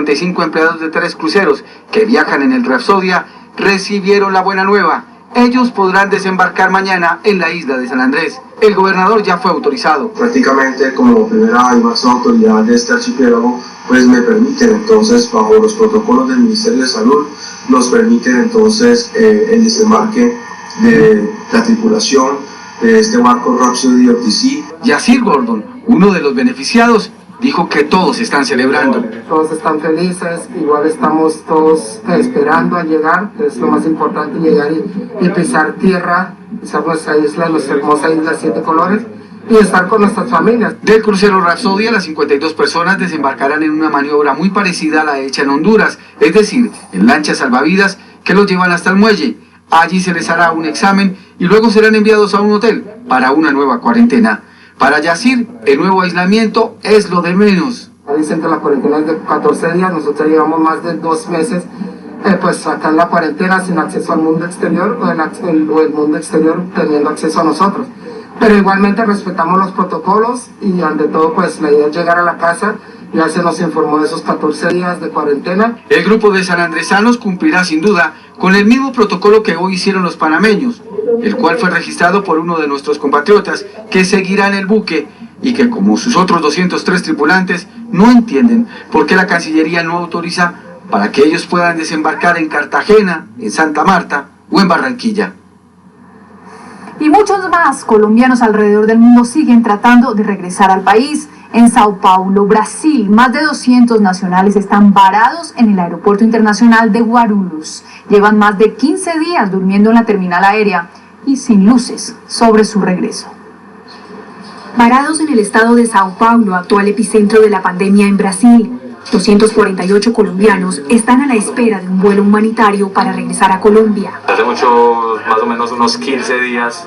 55 empleados de 3 cruceros que viajan en el Rapsodia recibieron la buena nueva. Ellos podrán desembarcar mañana en la isla de San Andrés. El gobernador ya fue autorizado. Prácticamente como primera y máxima autoridad de este archipiélago, pues me permiten entonces, bajo los protocolos del Ministerio de Salud, nos permiten entonces el desembarque de la tripulación de este barco Rhapsody of the Sea. Yacir Gordon, uno de los beneficiados, dijo que todos están celebrando. Todos están felices, igual estamos todos esperando a llegar, es lo más importante, llegar y pisar tierra, pisar nuestra hermosa isla Siete Colores y estar con nuestras familias. Del crucero Rapsodia, las 52 personas desembarcarán en una maniobra muy parecida a la hecha en Honduras, es decir, en lanchas salvavidas que los llevan hasta el muelle. Allí se les hará un examen y luego serán enviados a un hotel para una nueva cuarentena. Para Yacir, el nuevo aislamiento es lo de menos. Dicen que la cuarentena es de 14 días, nosotros llevamos más de 2 meses pues acá en la cuarentena sin acceso al mundo exterior o el mundo exterior teniendo acceso a nosotros. Pero igualmente respetamos los protocolos y ante todo pues la idea es llegar a la casa. Ya se nos informó de esos 14 días de cuarentena. El grupo de sanandresanos cumplirá sin duda con el mismo protocolo que hoy hicieron los panameños, el cual fue registrado por uno de nuestros compatriotas que seguirá en el buque y que, como sus otros 203 tripulantes, no entienden por qué la Cancillería no autoriza para que ellos puedan desembarcar en Cartagena, en Santa Marta o en Barranquilla. Y muchos más colombianos alrededor del mundo siguen tratando de regresar al país. En Sao Paulo, Brasil, más de 200 nacionales están varados en el aeropuerto internacional de Guarulhos. Llevan más de 15 días durmiendo en la terminal aérea y sin luces sobre su regreso. Varados en el estado de Sao Paulo, actual epicentro de la pandemia en Brasil, 248 colombianos están a la espera de un vuelo humanitario para regresar a Colombia. Hace muchos, más o menos unos 15 días,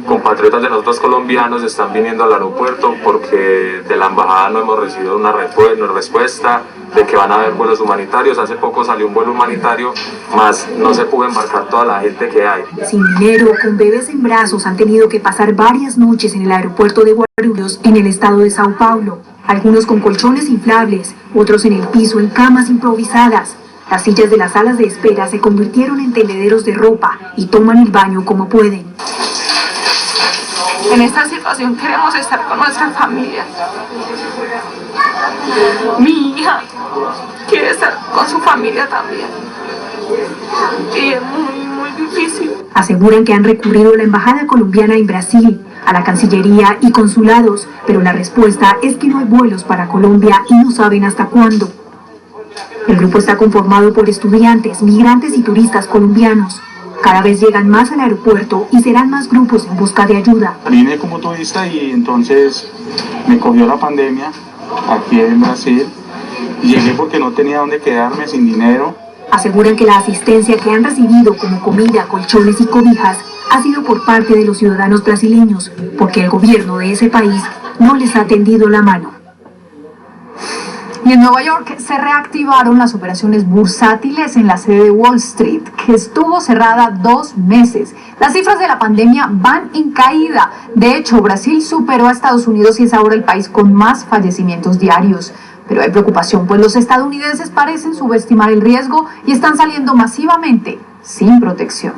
compatriotas de nosotros colombianos están viniendo al aeropuerto porque de la embajada no hemos recibido una respuesta de que van a haber vuelos humanitarios. Hace poco salió un vuelo humanitario, más no se pudo embarcar toda la gente que hay. Sin dinero, con bebés en brazos, han tenido que pasar varias noches en el aeropuerto de Guarulhos, en el estado de Sao Paulo. Algunos con colchones inflables, otros en el piso en camas improvisadas. Las sillas de las salas de espera se convirtieron en tendederos de ropa y toman el baño como pueden. En esta situación queremos estar con nuestra familia. Mi hija quiere estar con su familia también. Y es muy difícil. Aseguran que han recurrido a la embajada colombiana en Brasil, a la Cancillería y consulados, pero la respuesta es que no hay vuelos para Colombia y no saben hasta cuándo. El grupo está conformado por estudiantes, migrantes y turistas colombianos. Cada vez llegan más al aeropuerto y serán más grupos en busca de ayuda. Vine como turista y entonces me cogió la pandemia aquí en Brasil. Llegué porque no tenía dónde quedarme, sin dinero. Aseguran que la asistencia que han recibido como comida, colchones y cobijas ha sido por parte de los ciudadanos brasileños, porque el gobierno de ese país no les ha tendido la mano. Y en Nueva York se reactivaron las operaciones bursátiles en la sede de Wall Street, que estuvo cerrada 2 meses. Las cifras de la pandemia van en caída. De hecho, Brasil superó a Estados Unidos y es ahora el país con más fallecimientos diarios. Pero hay preocupación, pues los estadounidenses parecen subestimar el riesgo y están saliendo masivamente sin protección.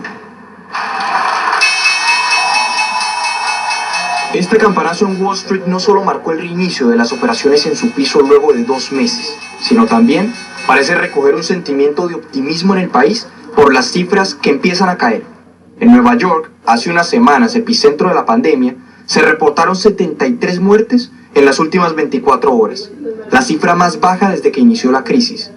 Este campanazo en Wall Street no solo marcó el reinicio de las operaciones en su piso luego de 2 meses, sino también parece recoger un sentimiento de optimismo en el país por las cifras que empiezan a caer. En Nueva York, hace unas semanas, epicentro de la pandemia, se reportaron 73 muertes en las últimas 24 horas, la cifra más baja desde que inició la crisis.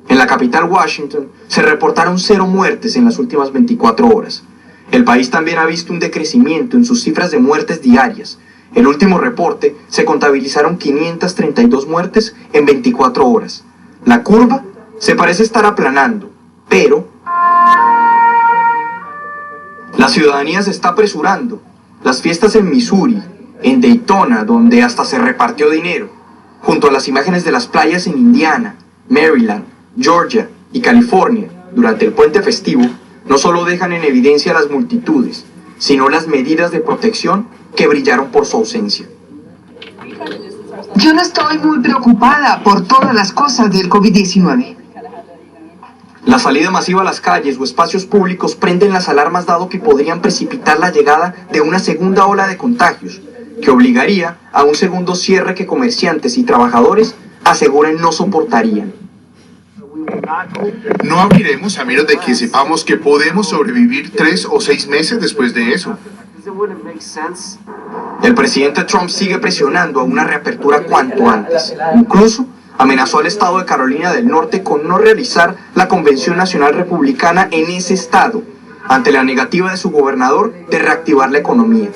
En la capital Washington se reportaron 0 muertes en las últimas 24 horas. El país también ha visto un decrecimiento en sus cifras de muertes diarias. El último reporte se contabilizaron 532 muertes en 24 horas. La curva se parece estar aplanando, pero la ciudadanía se está apresurando. Las fiestas en Missouri, en Daytona, donde hasta se repartió dinero, junto a las imágenes de las playas en Indiana, Maryland, Georgia y California durante el puente festivo, no solo dejan en evidencia las multitudes, sino las medidas de protección que brillaron por su ausencia. Yo no estoy muy preocupada por todas las cosas del COVID-19. La salida masiva a las calles o espacios públicos prenden las alarmas dado que podrían precipitar la llegada de una segunda ola de contagios, que obligaría a un segundo cierre que comerciantes y trabajadores aseguran no soportarían. No abriremos a menos de que sepamos que podemos sobrevivir 3 o 6 meses después de eso. El presidente Trump sigue presionando a una reapertura cuanto antes. Incluso amenazó al estado de Carolina del Norte con no realizar la Convención Nacional Republicana en ese estado, ante la negativa de su gobernador de reactivar la economía.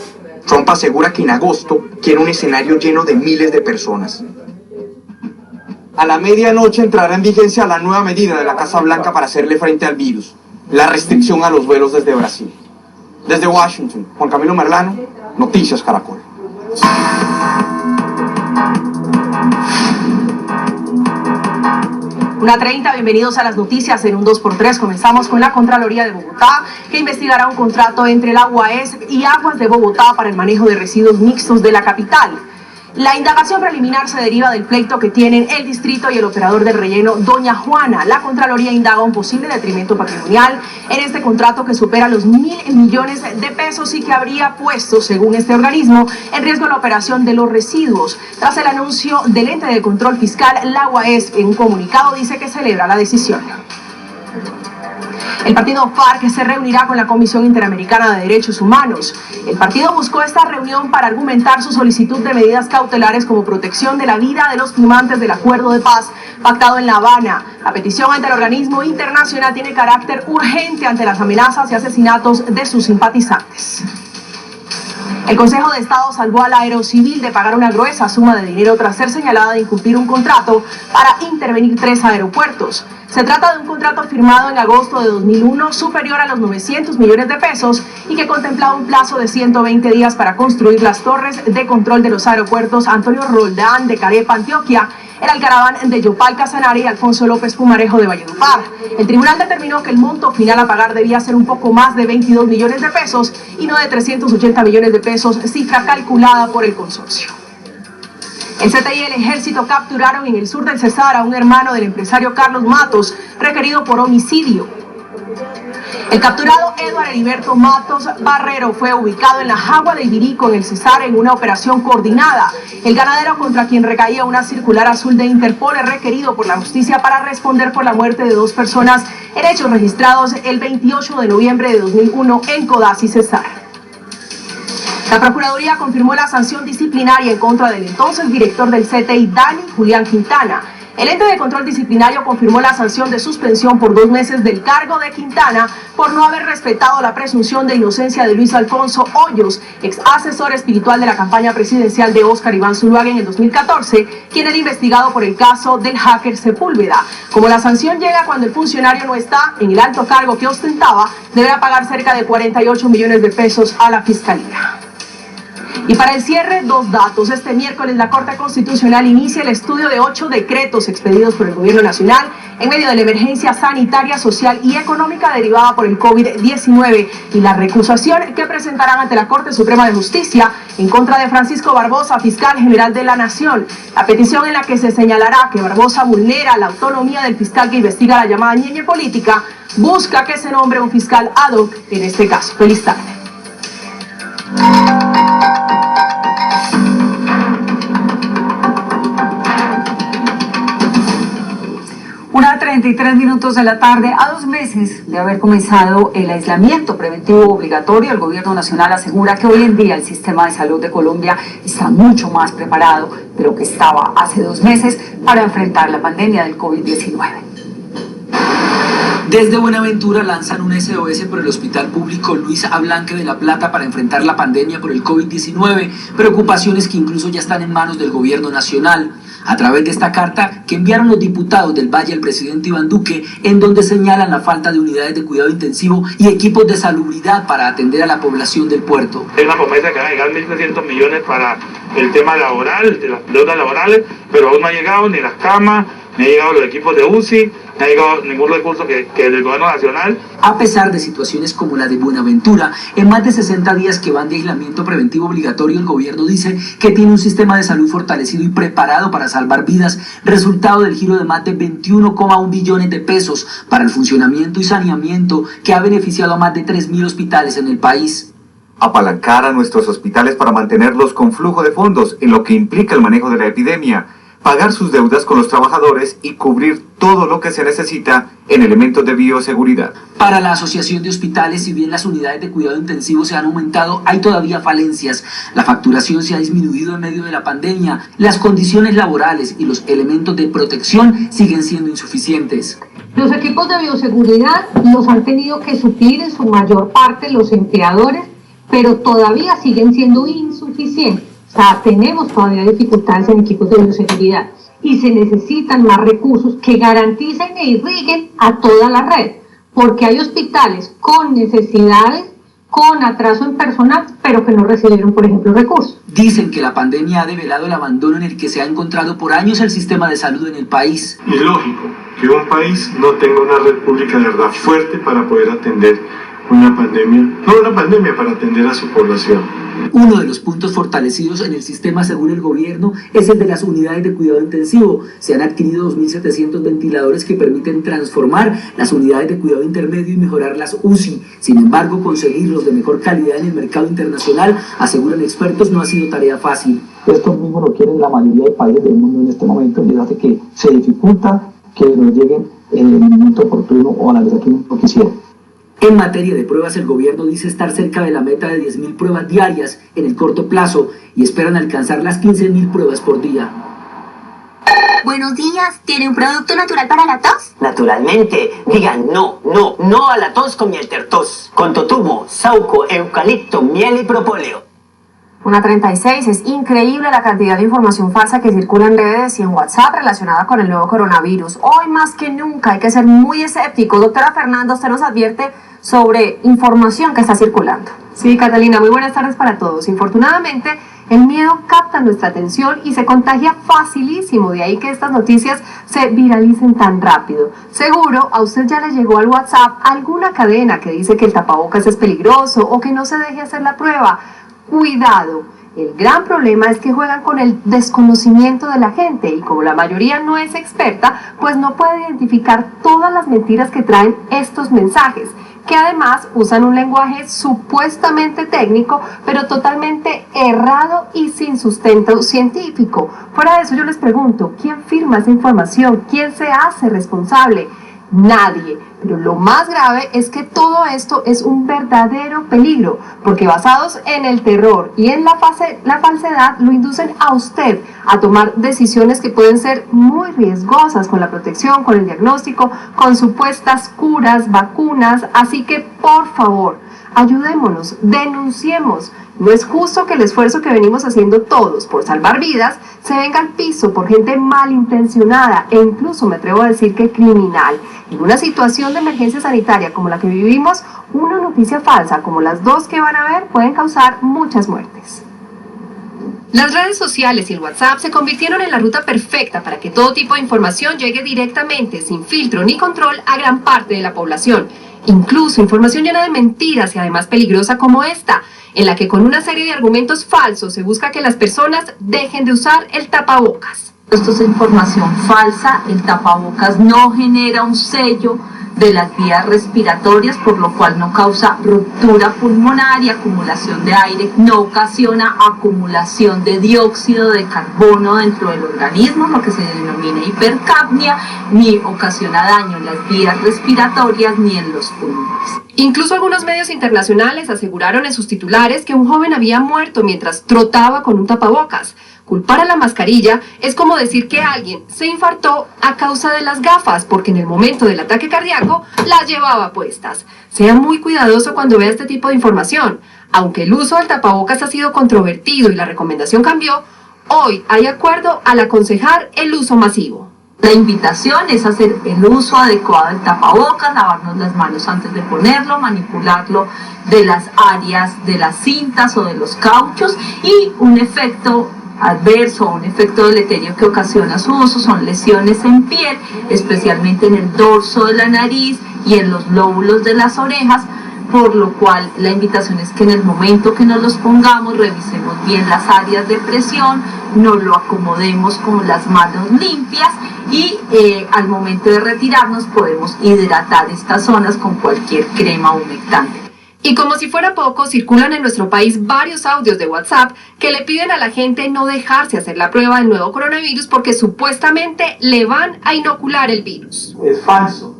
Trump asegura que en agosto quiere un escenario lleno de miles de personas. A la medianoche entrará en vigencia la nueva medida de la Casa Blanca para hacerle frente al virus, la restricción a los vuelos desde Brasil. Desde Washington, Juan Camilo Merlano, Noticias Caracol. 1:30, bienvenidos a las noticias en un 2x3. Comenzamos con la Contraloría de Bogotá, que investigará un contrato entre el AGUAES y Aguas de Bogotá para el manejo de residuos mixtos de la capital. La indagación preliminar se deriva del pleito que tienen el distrito y el operador del relleno Doña Juana. La Contraloría indaga un posible detrimento patrimonial en este contrato que supera los 1.000 millones de pesos y que habría puesto, según este organismo, en riesgo la operación de los residuos. Tras el anuncio del ente de control fiscal, la AGUAES en un comunicado dice que celebra la decisión. El partido FARC se reunirá con la Comisión Interamericana de Derechos Humanos. El partido buscó esta reunión para argumentar su solicitud de medidas cautelares como protección de la vida de los firmantes del acuerdo de paz pactado en La Habana. La petición ante el organismo internacional tiene carácter urgente ante las amenazas y asesinatos de sus simpatizantes. El Consejo de Estado salvó a la Aerocivil de pagar una gruesa suma de dinero tras ser señalada de incumplir un contrato para intervenir 3 aeropuertos. Se trata de un contrato firmado en agosto de 2001 superior a los 900 millones de pesos y que contemplaba un plazo de 120 días para construir las torres de control de los aeropuertos Antonio Roldán de Carepa, Antioquia, el Alcaraván de Yopal, Casanare y Alfonso López Pumarejo de Valledupar. El tribunal determinó que el monto final a pagar debía ser un poco más de 22 millones de pesos y no de 380 millones de pesos, cifra calculada por el consorcio. El CTI y el Ejército capturaron en el sur del Cesar a un hermano del empresario Carlos Matos, requerido por homicidio. El capturado Eduardo Heriberto Matos Barrero fue ubicado en la Jagua de Ibirico, en el Cesar, en una operación coordinada. El ganadero contra quien recaía una circular azul de Interpol es requerido por la justicia para responder por la muerte de 2 personas en hechos registrados el 28 de noviembre de 2001 en Codazzi, Cesar. La Procuraduría confirmó la sanción disciplinaria en contra del entonces director del CTI, Dani Julián Quintana. El ente de control disciplinario confirmó la sanción de suspensión por 2 meses del cargo de Quintana por no haber respetado la presunción de inocencia de Luis Alfonso Hoyos, ex asesor espiritual de la campaña presidencial de Óscar Iván Zuluaga en el 2014, quien era investigado por el caso del hacker Sepúlveda. Como la sanción llega cuando el funcionario no está en el alto cargo que ostentaba, deberá pagar cerca de 48 millones de pesos a la Fiscalía. Y para el cierre, 2 datos. Este miércoles la Corte Constitucional inicia el estudio de 8 decretos expedidos por el Gobierno Nacional en medio de la emergencia sanitaria, social y económica derivada por el COVID-19 y la recusación que presentarán ante la Corte Suprema de Justicia en contra de Francisco Barbosa, fiscal general de la Nación. La petición en la que se señalará que Barbosa vulnera la autonomía del fiscal que investiga la llamada ñeñe política busca que se nombre un fiscal ad hoc en este caso. Feliz tarde. 1:33 de la tarde. A 2 meses de haber comenzado el aislamiento preventivo obligatorio, el Gobierno Nacional asegura que hoy en día el sistema de salud de Colombia está mucho más preparado de lo que estaba hace 2 meses para enfrentar la pandemia del COVID-19. Desde Buenaventura lanzan un SOS por el Hospital Público Luis Ablanque de La Plata para enfrentar la pandemia por el COVID-19, preocupaciones que incluso ya están en manos del Gobierno Nacional. A través de esta carta que enviaron los diputados del Valle al presidente Iván Duque, en donde señalan la falta de unidades de cuidado intensivo y equipos de salubridad para atender a la población del puerto. Hay una promesa que van a llegar 1.300 millones para el tema laboral, de las deudas laborales, pero aún no ha llegado ni las camas, ni han llegado los equipos de UCI, no ha llegado ningún recurso que del gobierno nacional. A pesar de situaciones como la de Buenaventura, en más de 60 días que van de aislamiento preventivo obligatorio, el gobierno dice que tiene un sistema de salud fortalecido y preparado para salvar vidas, resultado del giro de más de 21,1 billones de pesos para el funcionamiento y saneamiento que ha beneficiado a más de 3.000 hospitales en el país. Apalancar a nuestros hospitales para mantenerlos con flujo de fondos en lo que implica el manejo de la epidemia, pagar sus deudas con los trabajadores y cubrir todo lo que se necesita en elementos de bioseguridad. Para la Asociación de Hospitales, si bien las unidades de cuidado intensivo se han aumentado, hay todavía falencias. La facturación se ha disminuido en medio de la pandemia, las condiciones laborales y los elementos de protección siguen siendo insuficientes. Los equipos de bioseguridad los han tenido que suplir en su mayor parte los empleadores, pero todavía siguen siendo insuficientes. O sea, tenemos todavía dificultades en equipos de bioseguridad y se necesitan más recursos que garanticen e irriguen a toda la red, porque hay hospitales con necesidades, con atraso en personal, pero que no recibieron, por ejemplo, recursos. Dicen que la pandemia ha develado el abandono en el que se ha encontrado por años el sistema de salud en el país. Es lógico que un país no tenga una red pública de verdad fuerte para poder atender una pandemia, no una pandemia, para atender a su población. Uno de los puntos fortalecidos en el sistema, según el gobierno, es el de las unidades de cuidado intensivo. Se han adquirido 2.700 ventiladores que permiten transformar las unidades de cuidado intermedio y mejorar las UCI. Sin embargo, conseguirlos de mejor calidad en el mercado internacional, aseguran expertos, no ha sido tarea fácil. Esto mismo lo quieren la mayoría de países del mundo en este momento y hace que se dificulta que nos lleguen en el momento oportuno o a la hora que uno quisiera. En materia de pruebas, el gobierno dice estar cerca de la meta de 10.000 pruebas diarias en el corto plazo y esperan alcanzar las 15.000 pruebas por día. Buenos días, ¿tiene un producto natural para la tos? Naturalmente, digan no a la tos con miel tertos, con totumo, sauco, eucalipto, miel y propóleo. 1:36, es increíble la cantidad de información falsa que circula en redes y en WhatsApp relacionada con el nuevo coronavirus. Hoy más que nunca hay que ser muy escéptico. Doctora Fernanda, usted nos advierte sobre información que está circulando. Sí, Catalina, muy buenas tardes para todos. Infortunadamente, el miedo capta nuestra atención y se contagia facilísimo, de ahí que estas noticias se viralicen tan rápido. Seguro a usted ya le llegó al WhatsApp alguna cadena que dice que el tapabocas es peligroso o que no se deje hacer la prueba. Cuidado, el gran problema es que juegan con el desconocimiento de la gente y como la mayoría no es experta, pues no puede identificar todas las mentiras que traen estos mensajes, que además usan un lenguaje supuestamente técnico, pero totalmente errado y sin sustento científico. Fuera de eso yo les pregunto, ¿quién firma esa información? ¿Quién se hace responsable? Nadie. Pero lo más grave es que todo esto es un verdadero peligro, porque basados en el terror y en la falsedad lo inducen a usted a tomar decisiones que pueden ser muy riesgosas con la protección, con el diagnóstico, con supuestas curas, vacunas. Así que por favor, ayudémonos, denunciemos. No es justo que el esfuerzo que venimos haciendo todos por salvar vidas se venga al piso por gente malintencionada e incluso me atrevo a decir que criminal. En una situación de emergencia sanitaria como la que vivimos, una noticia falsa como las dos que van a ver pueden causar muchas muertes. Las redes sociales y el WhatsApp se convirtieron en la ruta perfecta para que todo tipo de información llegue directamente, sin filtro ni control, a gran parte de la población. Incluso información llena de mentiras y además peligrosa como esta, en la que con una serie de argumentos falsos se busca que las personas dejen de usar el tapabocas. Esto es información falsa, el tapabocas no genera un sello de las vías respiratorias, por lo cual no causa ruptura pulmonar y acumulación de aire, no ocasiona acumulación de dióxido de carbono dentro del organismo, lo que se denomina hipercapnia, ni ocasiona daño en las vías respiratorias ni en los pulmones. Incluso algunos medios internacionales aseguraron en sus titulares que un joven había muerto mientras trotaba con un tapabocas. Culpar a la mascarilla es como decir que alguien se infartó a causa de las gafas, porque en el momento del ataque cardíaco las llevaba puestas. Sea muy cuidadoso cuando vea este tipo de información. Aunque el uso del tapabocas ha sido controvertido y la recomendación cambió, hoy hay acuerdo al aconsejar el uso masivo. La invitación es hacer el uso adecuado del tapabocas, lavarnos las manos antes de ponerlo, manipularlo de las áreas de las cintas o de los cauchos y un efecto adverso o un efecto deleterio que ocasiona su uso son lesiones en piel, especialmente en el dorso de la nariz y en los lóbulos de las orejas, por lo cual la invitación es que en el momento que nos los pongamos revisemos bien las áreas de presión, nos lo acomodemos con las manos limpias y al momento de retirarnos podemos hidratar estas zonas con cualquier crema humectante. Y como si fuera poco, circulan en nuestro país varios audios de WhatsApp que le piden a la gente no dejarse hacer la prueba del nuevo coronavirus porque supuestamente le van a inocular el virus. Es falso.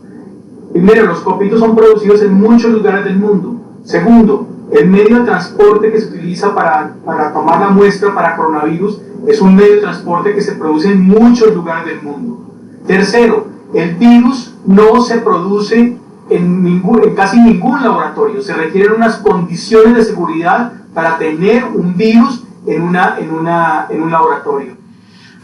Primero, los copitos son producidos en muchos lugares del mundo. Segundo, el medio de transporte que se utiliza para tomar la muestra para coronavirus es un medio de transporte que se produce en muchos lugares del mundo. Tercero, el virus no se produce en casi ningún laboratorio. Se requieren unas condiciones de seguridad para tener un virus en un laboratorio.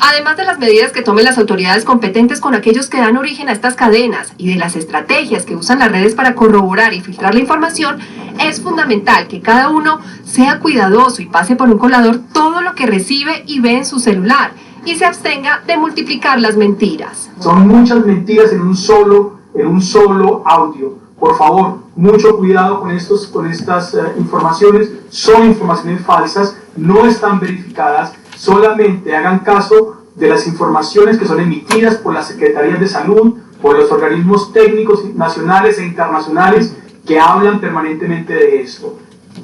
Además de las medidas que tomen las autoridades competentes con aquellos que dan origen a estas cadenas y de las estrategias que usan las redes para corroborar y filtrar la información, es fundamental que cada uno sea cuidadoso y pase por un colador todo lo que recibe y ve en su celular y se abstenga de multiplicar las mentiras. Son muchas mentiras en un solo audio. Por favor, mucho cuidado con estas informaciones. Son informaciones falsas, no están verificadas. Solamente hagan caso de las informaciones que son emitidas por las secretarías de salud, por los organismos técnicos nacionales e internacionales que hablan permanentemente de esto.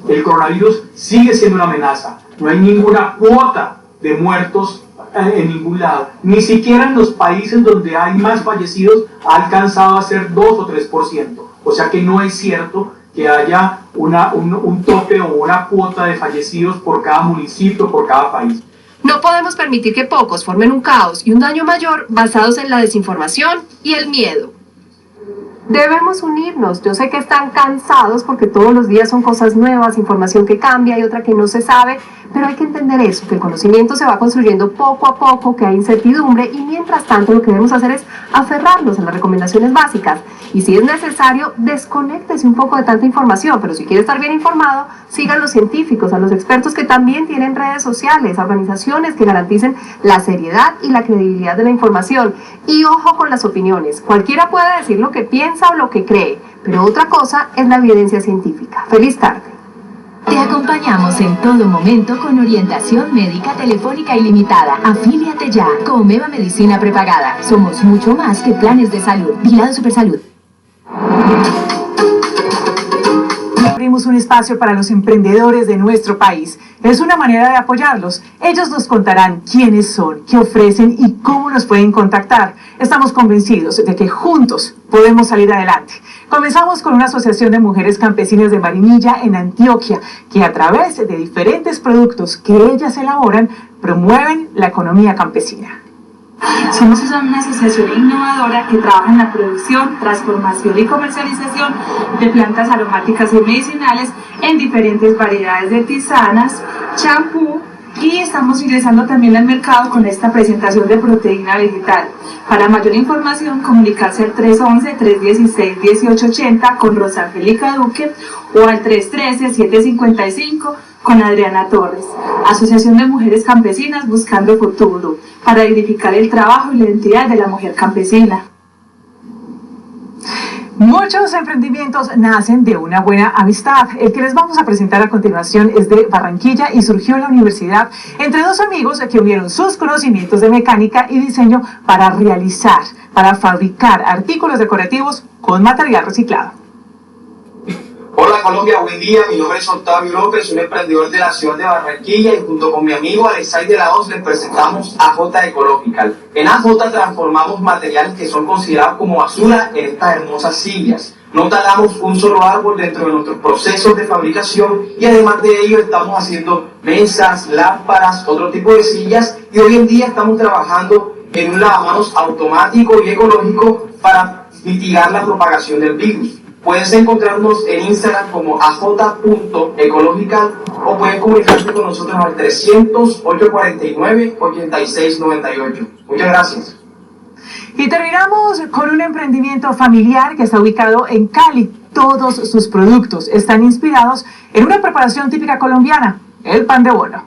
El coronavirus sigue siendo una amenaza. No hay ninguna cuota de muertos en ningún lado. Ni siquiera en los países donde hay más fallecidos ha alcanzado a ser 2 o 3%. O sea que no es cierto que haya un tope o una cuota de fallecidos por cada municipio, por cada país. No podemos permitir que pocos formen un caos y un daño mayor basados en la desinformación y el miedo. Debemos unirnos. Yo sé que están cansados porque todos los días son cosas nuevas, información que cambia y otra que no se sabe, pero hay que entender eso, que el conocimiento se va construyendo poco a poco, que hay incertidumbre y mientras tanto lo que debemos hacer es aferrarnos a las recomendaciones básicas y si es necesario, desconéctese un poco de tanta información, pero si quiere estar bien informado, siga a los científicos, a los expertos que también tienen redes sociales, organizaciones que garanticen la seriedad y la credibilidad de la información y ojo con las opiniones. Cualquiera puede decir lo que piensa o lo que cree, pero otra cosa es la evidencia científica. Feliz tarde. Te acompañamos en todo momento con orientación médica telefónica ilimitada. Afíliate ya. Comeva Medicina Prepagada. Somos mucho más que planes de salud. Vigilado Supersalud. Abrimos un espacio para los emprendedores de nuestro país. Es una manera de apoyarlos. Ellos nos contarán quiénes son, qué ofrecen y cómo nos pueden contactar. Estamos convencidos de que juntos podemos salir adelante. Comenzamos con una asociación de mujeres campesinas de Marinilla en Antioquia, que a través de diferentes productos que ellas elaboran, promueven la economía campesina. Somos una asociación innovadora que trabaja en la producción, transformación y comercialización de plantas aromáticas y medicinales en diferentes variedades de tisanas, champú y estamos ingresando también al mercado con esta presentación de proteína vegetal. Para mayor información, comunicarse al 311-316-1880 con Rosa Angélica Duque o al 313-755 con Adriana Torres. Asociación de Mujeres Campesinas Buscando Futuro, para dignificar el trabajo y la identidad de la mujer campesina. Muchos emprendimientos nacen de una buena amistad. El que les vamos a presentar a continuación es de Barranquilla y surgió en la universidad entre dos amigos que unieron sus conocimientos de mecánica y diseño para fabricar artículos decorativos con material reciclado. Hola Colombia, buen día, mi nombre es Octavio López, un emprendedor de la ciudad de Barranquilla y junto con mi amigo Alexay de la Hoz les presentamos AJ Ecological. En AJ transformamos materiales que son considerados como basura en estas hermosas sillas. No talamos un solo árbol dentro de nuestros procesos de fabricación y además de ello estamos haciendo mesas, lámparas, otro tipo de sillas y hoy en día estamos trabajando en un lavamanos automático y ecológico para mitigar la propagación del virus. Puedes encontrarnos en Instagram como aj.ecological o pueden comunicarse con nosotros al 300-849-8698. Muchas gracias. Y terminamos con un emprendimiento familiar que está ubicado en Cali. Todos sus productos están inspirados en una preparación típica colombiana, el pan de bono.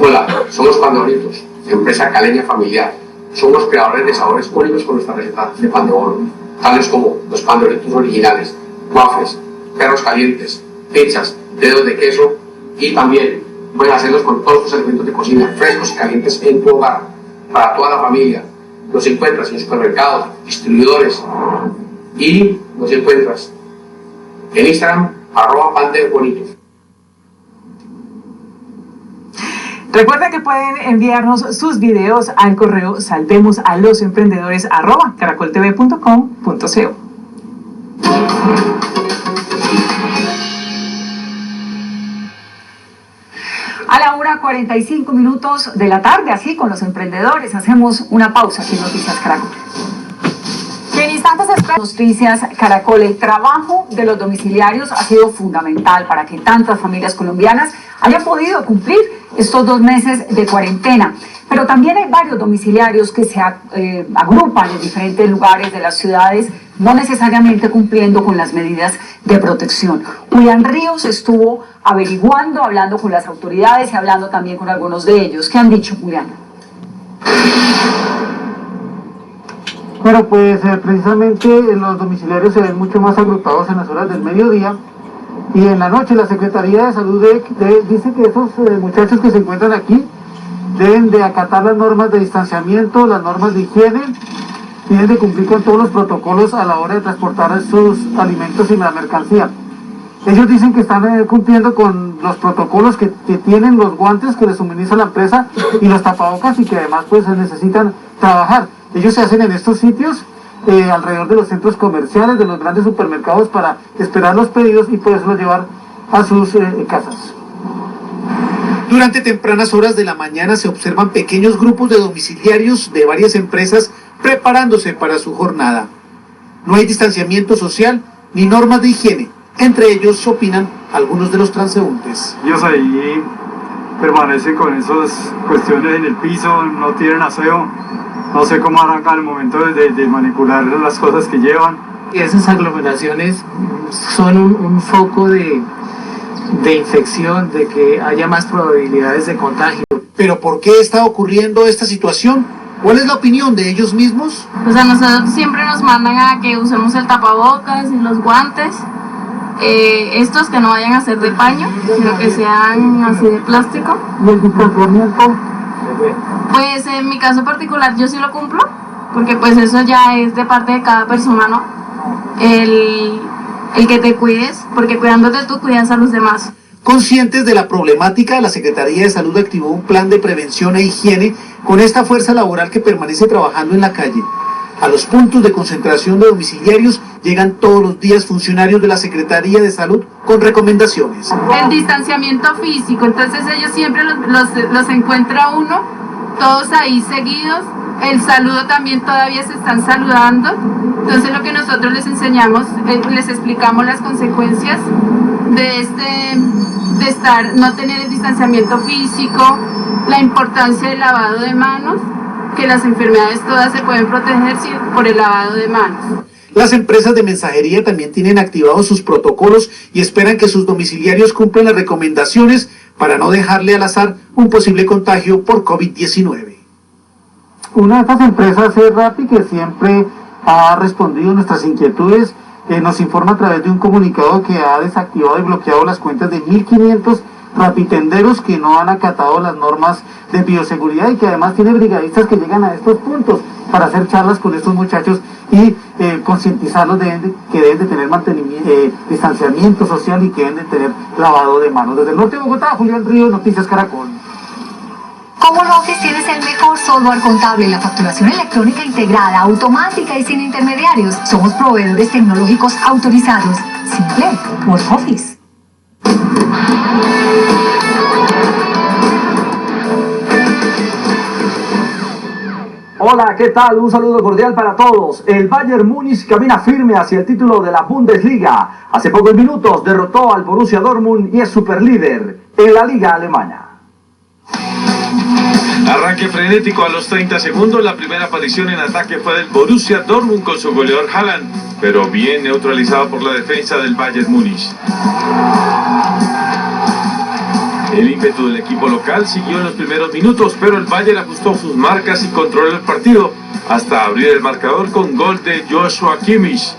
Hola, somos Pandoritos, empresa caleña familiar. Somos creadores de sabores únicos con nuestra receta de pan de bono, tales como los Pandoritos originales, waffles, perros calientes, pizzas, dedos de queso y también puedes hacerlos con todos tus elementos de cocina frescos y calientes en tu hogar, para toda la familia. Los encuentras en supermercados, distribuidores y los encuentras en Instagram, @pandebonitos. Recuerda que pueden enviarnos sus videos al correo salvemosalosemprendedores@caracoltv.com.co. A la 1:45 de la tarde, así con los emprendedores, hacemos una pausa aquí en Noticias Caracol. En instantes Noticias Caracol, el trabajo de los domiciliarios ha sido fundamental para que tantas familias colombianas hayan podido cumplir estos 2 meses de cuarentena. Pero también hay varios domiciliarios que se agrupan en diferentes lugares de las ciudades, no necesariamente cumpliendo con las medidas de protección. Julián Ríos estuvo averiguando, hablando con las autoridades y hablando también con algunos de ellos. ¿Qué han dicho, Julián? Bueno, pues precisamente los domiciliarios se ven mucho más agrupados en las horas del mediodía y en la noche. La Secretaría de Salud dice que esos muchachos que se encuentran aquí deben de acatar las normas de distanciamiento, las normas de higiene, tienen de cumplir con todos los protocolos a la hora de transportar sus alimentos y la mercancía. Ellos dicen que están cumpliendo con los protocolos, que tienen los guantes que les suministra la empresa y los tapabocas, y que además pues necesitan trabajar. Ellos se hacen en estos sitios alrededor de los centros comerciales, de los grandes supermercados, para esperar los pedidos y poderlos llevar a sus casas. Durante tempranas horas de la mañana se observan pequeños grupos de domiciliarios de varias empresas preparándose para su jornada. No hay distanciamiento social ni normas de higiene. Entre ellos, opinan algunos de los transeúntes. Ellos ahí permanecen con esas cuestiones en el piso, no tienen aseo, no sé cómo arrancan al momento de manipular las cosas que llevan. Esas aglomeraciones son un foco de infección, de que haya más probabilidades de contagio. ¿Pero por qué está ocurriendo esta situación? ¿Cuál es la opinión de ellos mismos? Pues a nosotros siempre nos mandan a que usemos el tapabocas y los guantes, estos que no vayan a ser de paño, sino que sean así de plástico. ¿Y el distanciamiento? Pues en mi caso particular yo sí lo cumplo, porque pues eso ya es de parte de cada persona, ¿no? El que te cuides, porque cuidándote tú cuidas a los demás. Conscientes de la problemática, la Secretaría de Salud activó un plan de prevención e higiene con esta fuerza laboral que permanece trabajando en la calle. A los puntos de concentración de domiciliarios llegan todos los días funcionarios de la Secretaría de Salud con recomendaciones. El distanciamiento físico, entonces ellos siempre los encuentra uno, todos ahí seguidos. El saludo también todavía se están saludando. Entonces lo que nosotros les enseñamos, les explicamos las consecuencias de no tener el distanciamiento físico, la importancia del lavado de manos, que las enfermedades todas se pueden proteger por el lavado de manos. Las empresas de mensajería también tienen activados sus protocolos y esperan que sus domiciliarios cumplan las recomendaciones para no dejarle al azar un posible contagio por COVID-19. Una de estas empresas es Rappi, que siempre ha respondido a nuestras inquietudes. Nos informa a través de un comunicado que ha desactivado y bloqueado las cuentas de 1.500 rapitenderos que no han acatado las normas de bioseguridad, y que además tiene brigadistas que llegan a estos puntos para hacer charlas con estos muchachos y concientizarlos que deben de tener distanciamiento social y que deben de tener lavado de manos. Desde el norte de Bogotá, Julián Ríos, Noticias Caracol. Como Office tienes el mejor software contable en la facturación electrónica integrada, automática y sin intermediarios. Somos proveedores tecnológicos autorizados. Simple, por Office. Hola, ¿qué tal? Un saludo cordial para todos. El Bayern Múnich camina firme hacia el título de la Bundesliga. Hace pocos minutos derrotó al Borussia Dortmund y es superlíder en la liga alemana. Arranque frenético a los 30 segundos. La primera aparición en ataque fue del Borussia Dortmund con su goleador Haaland, pero bien neutralizado por la defensa del Bayern Múnich. El ímpetu del equipo local siguió en los primeros minutos, pero el Bayern ajustó sus marcas y controló el partido hasta abrir el marcador con gol de Joshua Kimmich.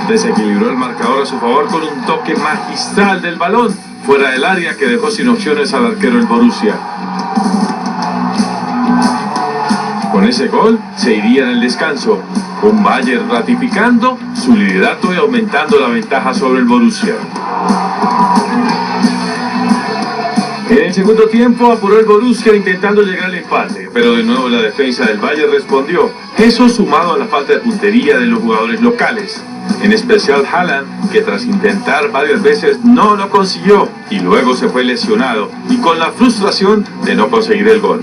Desequilibró el marcador a su favor con un toque magistral del balón fuera del área que dejó sin opciones al arquero del Borussia. Con ese gol se iría en el descanso, con Bayern ratificando su liderato y aumentando la ventaja sobre el Borussia. En el segundo tiempo apuró el Borussia intentando llegar al empate, pero de nuevo la defensa del Bayern respondió. Eso sumado a la falta de puntería de los jugadores locales, en especial Haaland, que tras intentar varias veces no lo consiguió y luego se fue lesionado y con la frustración de no conseguir el gol.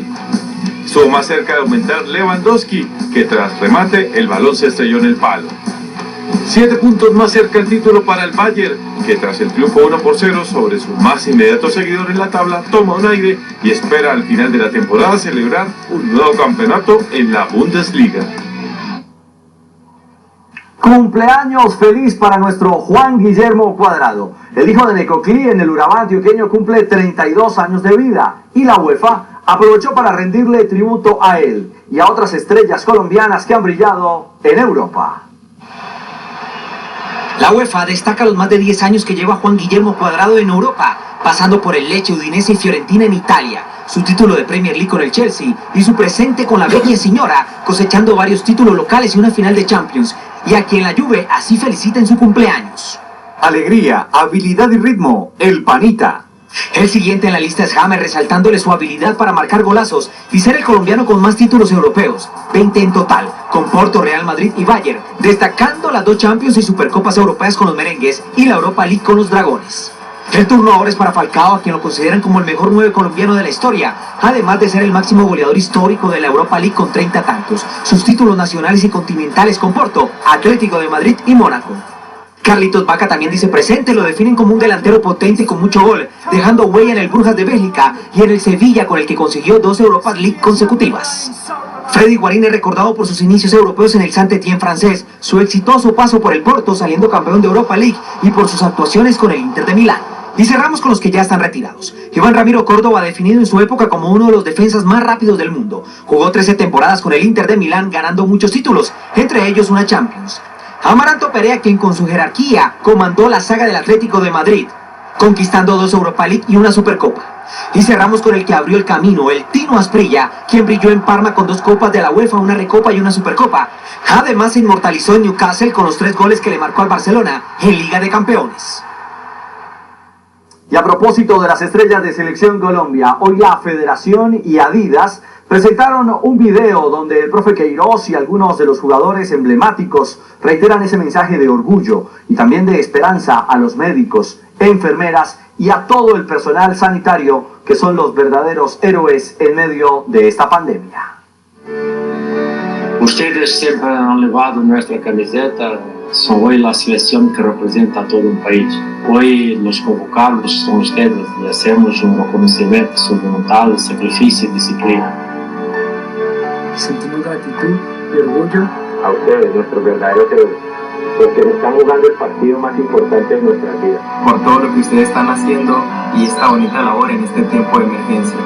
Estuvo más cerca de aumentar Lewandowski, que tras remate el balón se estrelló en el palo. 7 puntos más cerca el título para el Bayern, que tras el triunfo 1-0 sobre su más inmediato seguidor en la tabla, toma un aire y espera al final de la temporada celebrar un nuevo campeonato en la Bundesliga. Cumpleaños feliz para nuestro Juan Guillermo Cuadrado. El hijo de Necoclí en el Urabá antioqueño cumple 32 años de vida y la UEFA aprovechó para rendirle tributo a él y a otras estrellas colombianas que han brillado en Europa. La UEFA destaca los más de 10 años que lleva Juan Guillermo Cuadrado en Europa, pasando por el Lecce, Udinese y Fiorentina en Italia, su título de Premier League con el Chelsea y su presente con la Vecchia Signora, cosechando varios títulos locales y una final de Champions, y a quien la Juve así felicita en su cumpleaños. Alegría, habilidad y ritmo, el Panita. El siguiente en la lista es James, resaltándole su habilidad para marcar golazos y ser el colombiano con más títulos europeos, 20 en total, con Porto, Real Madrid y Bayern, destacando las 2 Champions y Supercopas europeas con los merengues y la Europa League con los dragones. El turno ahora es para Falcao, a quien lo consideran como el mejor 9 colombiano de la historia, además de ser el máximo goleador histórico de la Europa League con 30 tantos, sus títulos nacionales y continentales con Porto, Atlético de Madrid y Mónaco. Carlitos Vaca también dice presente, lo definen como un delantero potente y con mucho gol, dejando huella en el Brujas de Bélgica y en el Sevilla, con el que consiguió 2 Europa League consecutivas. Freddy Guarín es recordado por sus inicios europeos en el Saint-Étienne francés, su exitoso paso por el Porto saliendo campeón de Europa League y por sus actuaciones con el Inter de Milán. Y cerramos con los que ya están retirados. Iván Ramiro Córdoba, definido en su época como uno de los defensas más rápidos del mundo, jugó 13 temporadas con el Inter de Milán, ganando muchos títulos, entre ellos una Champions. Amaranto Perea, quien con su jerarquía comandó la saga del Atlético de Madrid, conquistando 2 Europa League y una Supercopa. Y cerramos con el que abrió el camino, el Tino Asprilla, quien brilló en Parma con 2 copas de la UEFA, una Recopa y una Supercopa. Además se inmortalizó en Newcastle con los 3 goles que le marcó al Barcelona en Liga de Campeones. Y a propósito de las estrellas de Selección Colombia, hoy la Federación y Adidas presentaron un video donde el profe Queiroz y algunos de los jugadores emblemáticos reiteran ese mensaje de orgullo y también de esperanza a los médicos, enfermeras y a todo el personal sanitario que son los verdaderos héroes en medio de esta pandemia. Ustedes siempre han llevado nuestra camiseta, son hoy la selección que representa a todo un país. Hoy los convocados son ustedes y hacemos un reconocimiento de su voluntad, sacrificio y disciplina. Sentimos gratitud y orgullo a ustedes, nuestros verdaderos héroes, porque están jugando el partido más importante de nuestras vidas. Por todo lo que ustedes están haciendo y esta bonita labor en este tiempo de emergencia.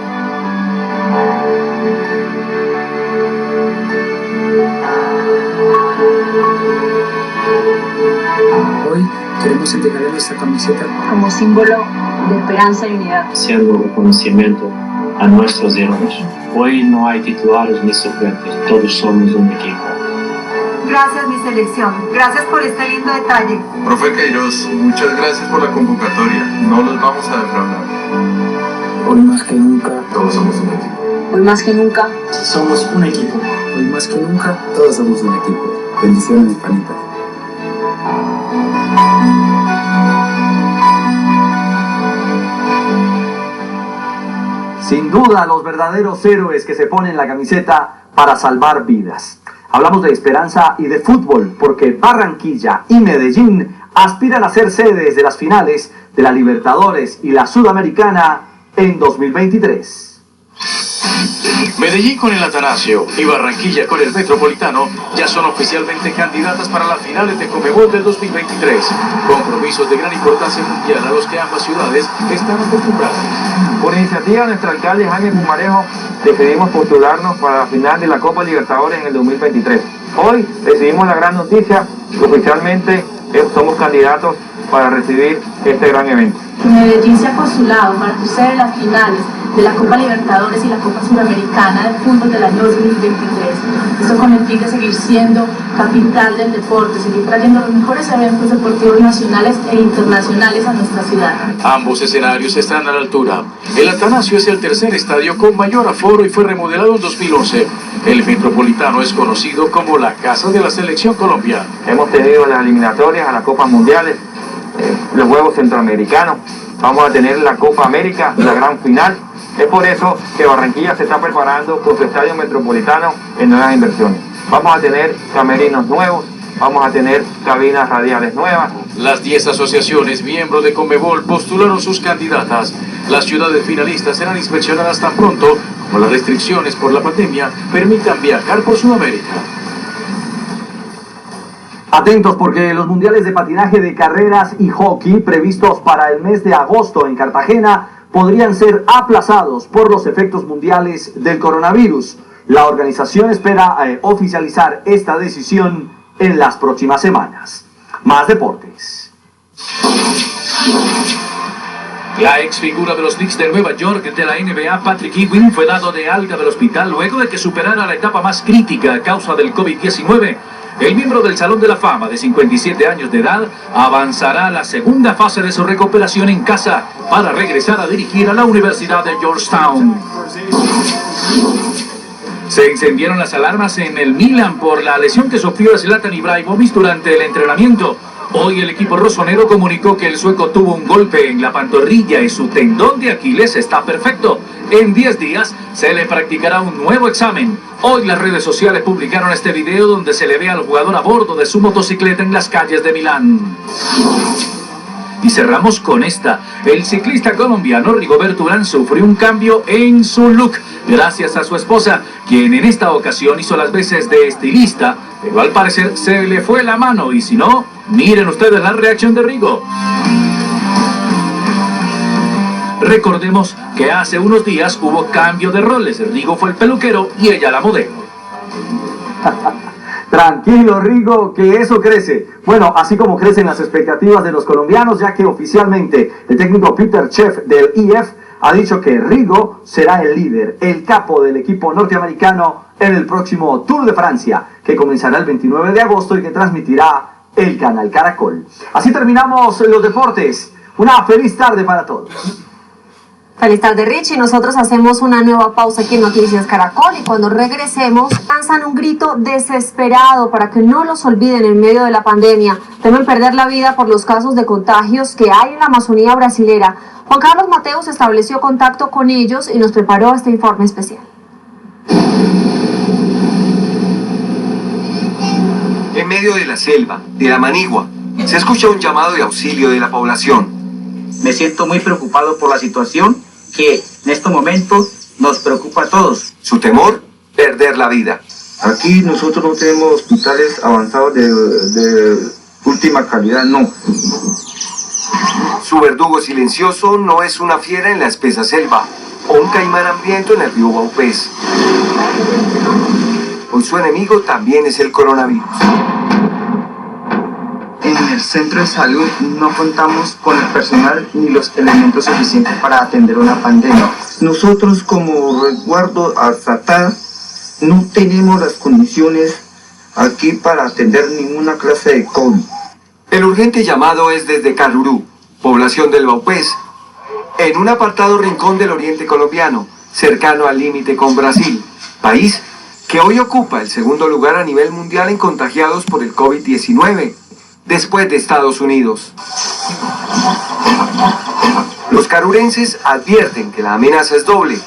Hoy queremos entregarle nuestra camiseta como símbolo de esperanza y unidad, haciendo un reconocimiento a nuestros héroes. Hoy no hay titulares ni suplentes, todos somos un equipo. Gracias, mi selección. Gracias por este lindo detalle. Profe Queiroz, muchas gracias por la convocatoria. No los vamos a defraudar. Hoy más que nunca, todos somos un equipo. Hoy más que nunca, somos un equipo. Hoy más que nunca, todos somos un equipo. Bendiciones, Panita. Sin duda, los verdaderos héroes que se ponen la camiseta para salvar vidas. Hablamos de esperanza y de fútbol, porque Barranquilla y Medellín aspiran a ser sedes de las finales de la Libertadores y la Sudamericana en 2023. Medellín con el Atanasio y Barranquilla con el Metropolitano ya son oficialmente candidatas para las finales de Conmebol del 2023. Compromisos de gran importancia mundial a los que ambas ciudades están acostumbradas. Por iniciativa de nuestro alcalde Jaime Pumarejo, decidimos postularnos para la final de la Copa Libertadores en el 2023. Hoy recibimos la gran noticia que oficialmente somos candidatos para recibir este gran evento. Medellín se ha postulado para ser en las finales de la Copa Libertadores y la Copa Suramericana de Fútbol del año 2023. Esto con el fin de seguir siendo capital del deporte, seguir trayendo los mejores eventos deportivos nacionales e internacionales a nuestra ciudad. Ambos escenarios están a la altura. El Atanasio es el tercer estadio con mayor aforo y fue remodelado en 2011. El Metropolitano es conocido como la casa de la Selección Colombia. Hemos tenido las eliminatorias a las Copas Mundiales, los Juegos Centroamericanos, vamos a tener la Copa América, la gran final. Es por eso que Barranquilla se está preparando con su estadio metropolitano en nuevas inversiones. Vamos a tener camerinos nuevos, vamos a tener cabinas radiales nuevas. Las 10 asociaciones miembros de Conmebol postularon sus candidatas. Las ciudades finalistas serán inspeccionadas tan pronto como las restricciones por la pandemia permitan viajar por Sudamérica. Atentos porque los mundiales de patinaje de carreras y hockey previstos para el mes de agosto en Cartagena podrían ser aplazados por los efectos mundiales del coronavirus. La organización espera oficializar esta decisión en las próximas semanas. Más deportes. La ex figura de los Knicks de Nueva York de la NBA, Patrick Ewing, fue dado de alta del hospital luego de que superara la etapa más crítica a causa del COVID-19. El miembro del Salón de la Fama de 57 años de edad avanzará a la segunda fase de su recuperación en casa para regresar a dirigir a la Universidad de Georgetown. Se encendieron las alarmas en el Milan por la lesión que sufrió Zlatan Ibrahimovic durante el entrenamiento. Hoy el equipo rosonero comunicó que el sueco tuvo un golpe en la pantorrilla y su tendón de Aquiles está perfecto. En 10 días se le practicará un nuevo examen. Hoy las redes sociales publicaron este video donde se le ve al jugador a bordo de su motocicleta en las calles de Milán. Y cerramos con esta. El ciclista colombiano Rigoberto Urán sufrió un cambio en su look gracias a su esposa, quien en esta ocasión hizo las veces de estilista, pero al parecer se le fue la mano y si no, miren ustedes la reacción de Rigo. Recordemos que hace unos días hubo cambio de roles. Rigo fue el peluquero y ella la modelo. Tranquilo, Rigo, que eso crece. Bueno, así como crecen las expectativas de los colombianos, ya que oficialmente el técnico Peter Schiff del IF ha dicho que Rigo será el líder, el capo del equipo norteamericano en el próximo Tour de Francia, que comenzará el 29 de agosto y que transmitirá el canal Caracol. Así terminamos los deportes. Una feliz tarde para todos. Feliz tarde, Richie. Nosotros hacemos una nueva pausa aquí en Noticias Caracol y cuando regresemos lanzan un grito desesperado para que no los olviden en medio de la pandemia. Temen perder la vida por los casos de contagios que hay en la Amazonía brasilera. Juan Carlos Mateus estableció contacto con ellos y nos preparó este informe especial. En medio de la selva, de la manigua, se escucha un llamado de auxilio de la población. Me siento muy preocupado por la situación que en estos momentos nos preocupa a todos. Su temor, perder la vida. Aquí nosotros no tenemos hospitales avanzados de última calidad, no. Su verdugo silencioso no es una fiera en la espesa selva o un caimán hambriento en el río Baupés. Hoy su enemigo también es el coronavirus. En el centro de salud no contamos con el personal ni los elementos suficientes para atender una pandemia. Nosotros como resguardo estatal no tenemos las condiciones aquí para atender ninguna clase de COVID. El urgente llamado es desde Carurú, población del Baupés, en un apartado rincón del oriente colombiano, cercano al límite con Brasil, país que hoy ocupa el segundo lugar a nivel mundial en contagiados por el COVID-19. Después de Estados Unidos. Los carurenses advierten que la amenaza es doble.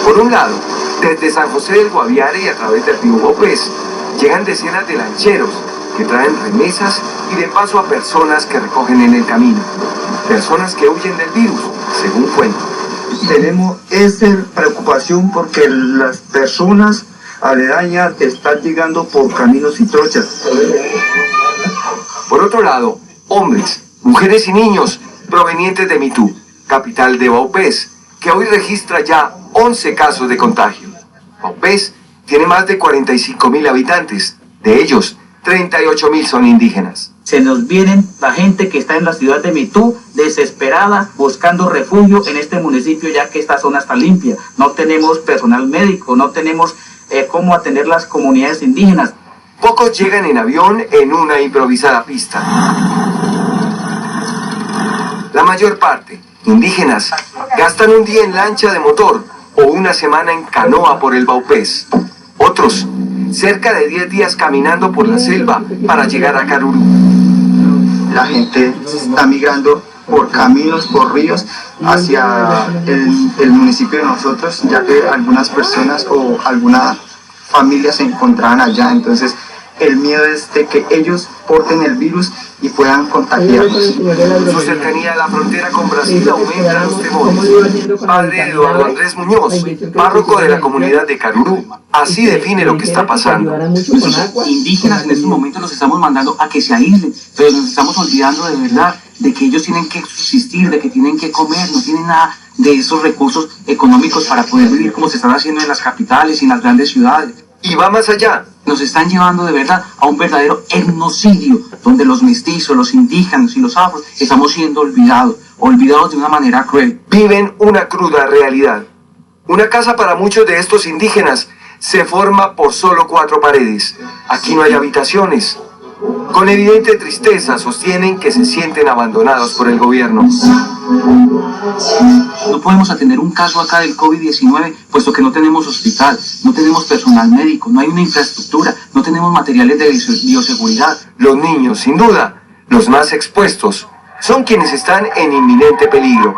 Por un lado, desde San José del Guaviare y a través del río Baupés, llegan decenas de lancheros que traen remesas y de paso a personas que recogen en el camino. Personas que huyen del virus, según cuentan. tenemos esa preocupación porque las personas aledañas están llegando por caminos y trochas. Por otro lado, hombres, mujeres y niños provenientes de Mitú, capital de Vaupés, que hoy registra ya 11 casos de contagio. Vaupés tiene más de 45.000 habitantes, de ellos 38.000 son indígenas. Se nos vienen la gente que está en la ciudad de Mitú desesperada buscando refugio en este municipio, ya que esta zona está limpia. No tenemos personal médico, no tenemos cómo atender las comunidades indígenas. Pocos llegan en avión en una improvisada pista. La mayor parte, indígenas, gastan un día en lancha de motor o una semana en canoa por el Vaupés. Otros, cerca de 10 días caminando por la selva para llegar a Caruru. La gente está migrando por caminos, por ríos, hacia el municipio de nosotros, ya que algunas personas o alguna familia se encontraban allá. Entonces, el miedo es de que ellos porten el virus y puedan contagiarnos. Su cercanía a la frontera con Brasil aumenta los temores. Padre Eduardo Andrés Muñoz, párroco de la comunidad de Caruru, así define lo que está pasando. Nuestros indígenas en estos momentos los estamos mandando a que se aíslen, pero nos estamos olvidando de verdad de que ellos tienen que subsistir, de que tienen que comer, no tienen nada de esos recursos económicos para poder vivir como se están haciendo en las capitales y en las grandes ciudades. Y va más allá. Nos están llevando de verdad a un verdadero etnocidio, donde los mestizos, los indígenas y los afros estamos siendo olvidados de una manera cruel. Viven una cruda realidad. Una casa para muchos de estos indígenas se forma por solo 4 paredes. Aquí no hay habitaciones. Con evidente tristeza sostienen que se sienten abandonados por el gobierno. No podemos atender un caso acá del COVID-19, puesto que no tenemos hospital, no tenemos personal médico, no hay una infraestructura, no tenemos materiales de bioseguridad. Los niños, sin duda, los más expuestos, son quienes están en inminente peligro.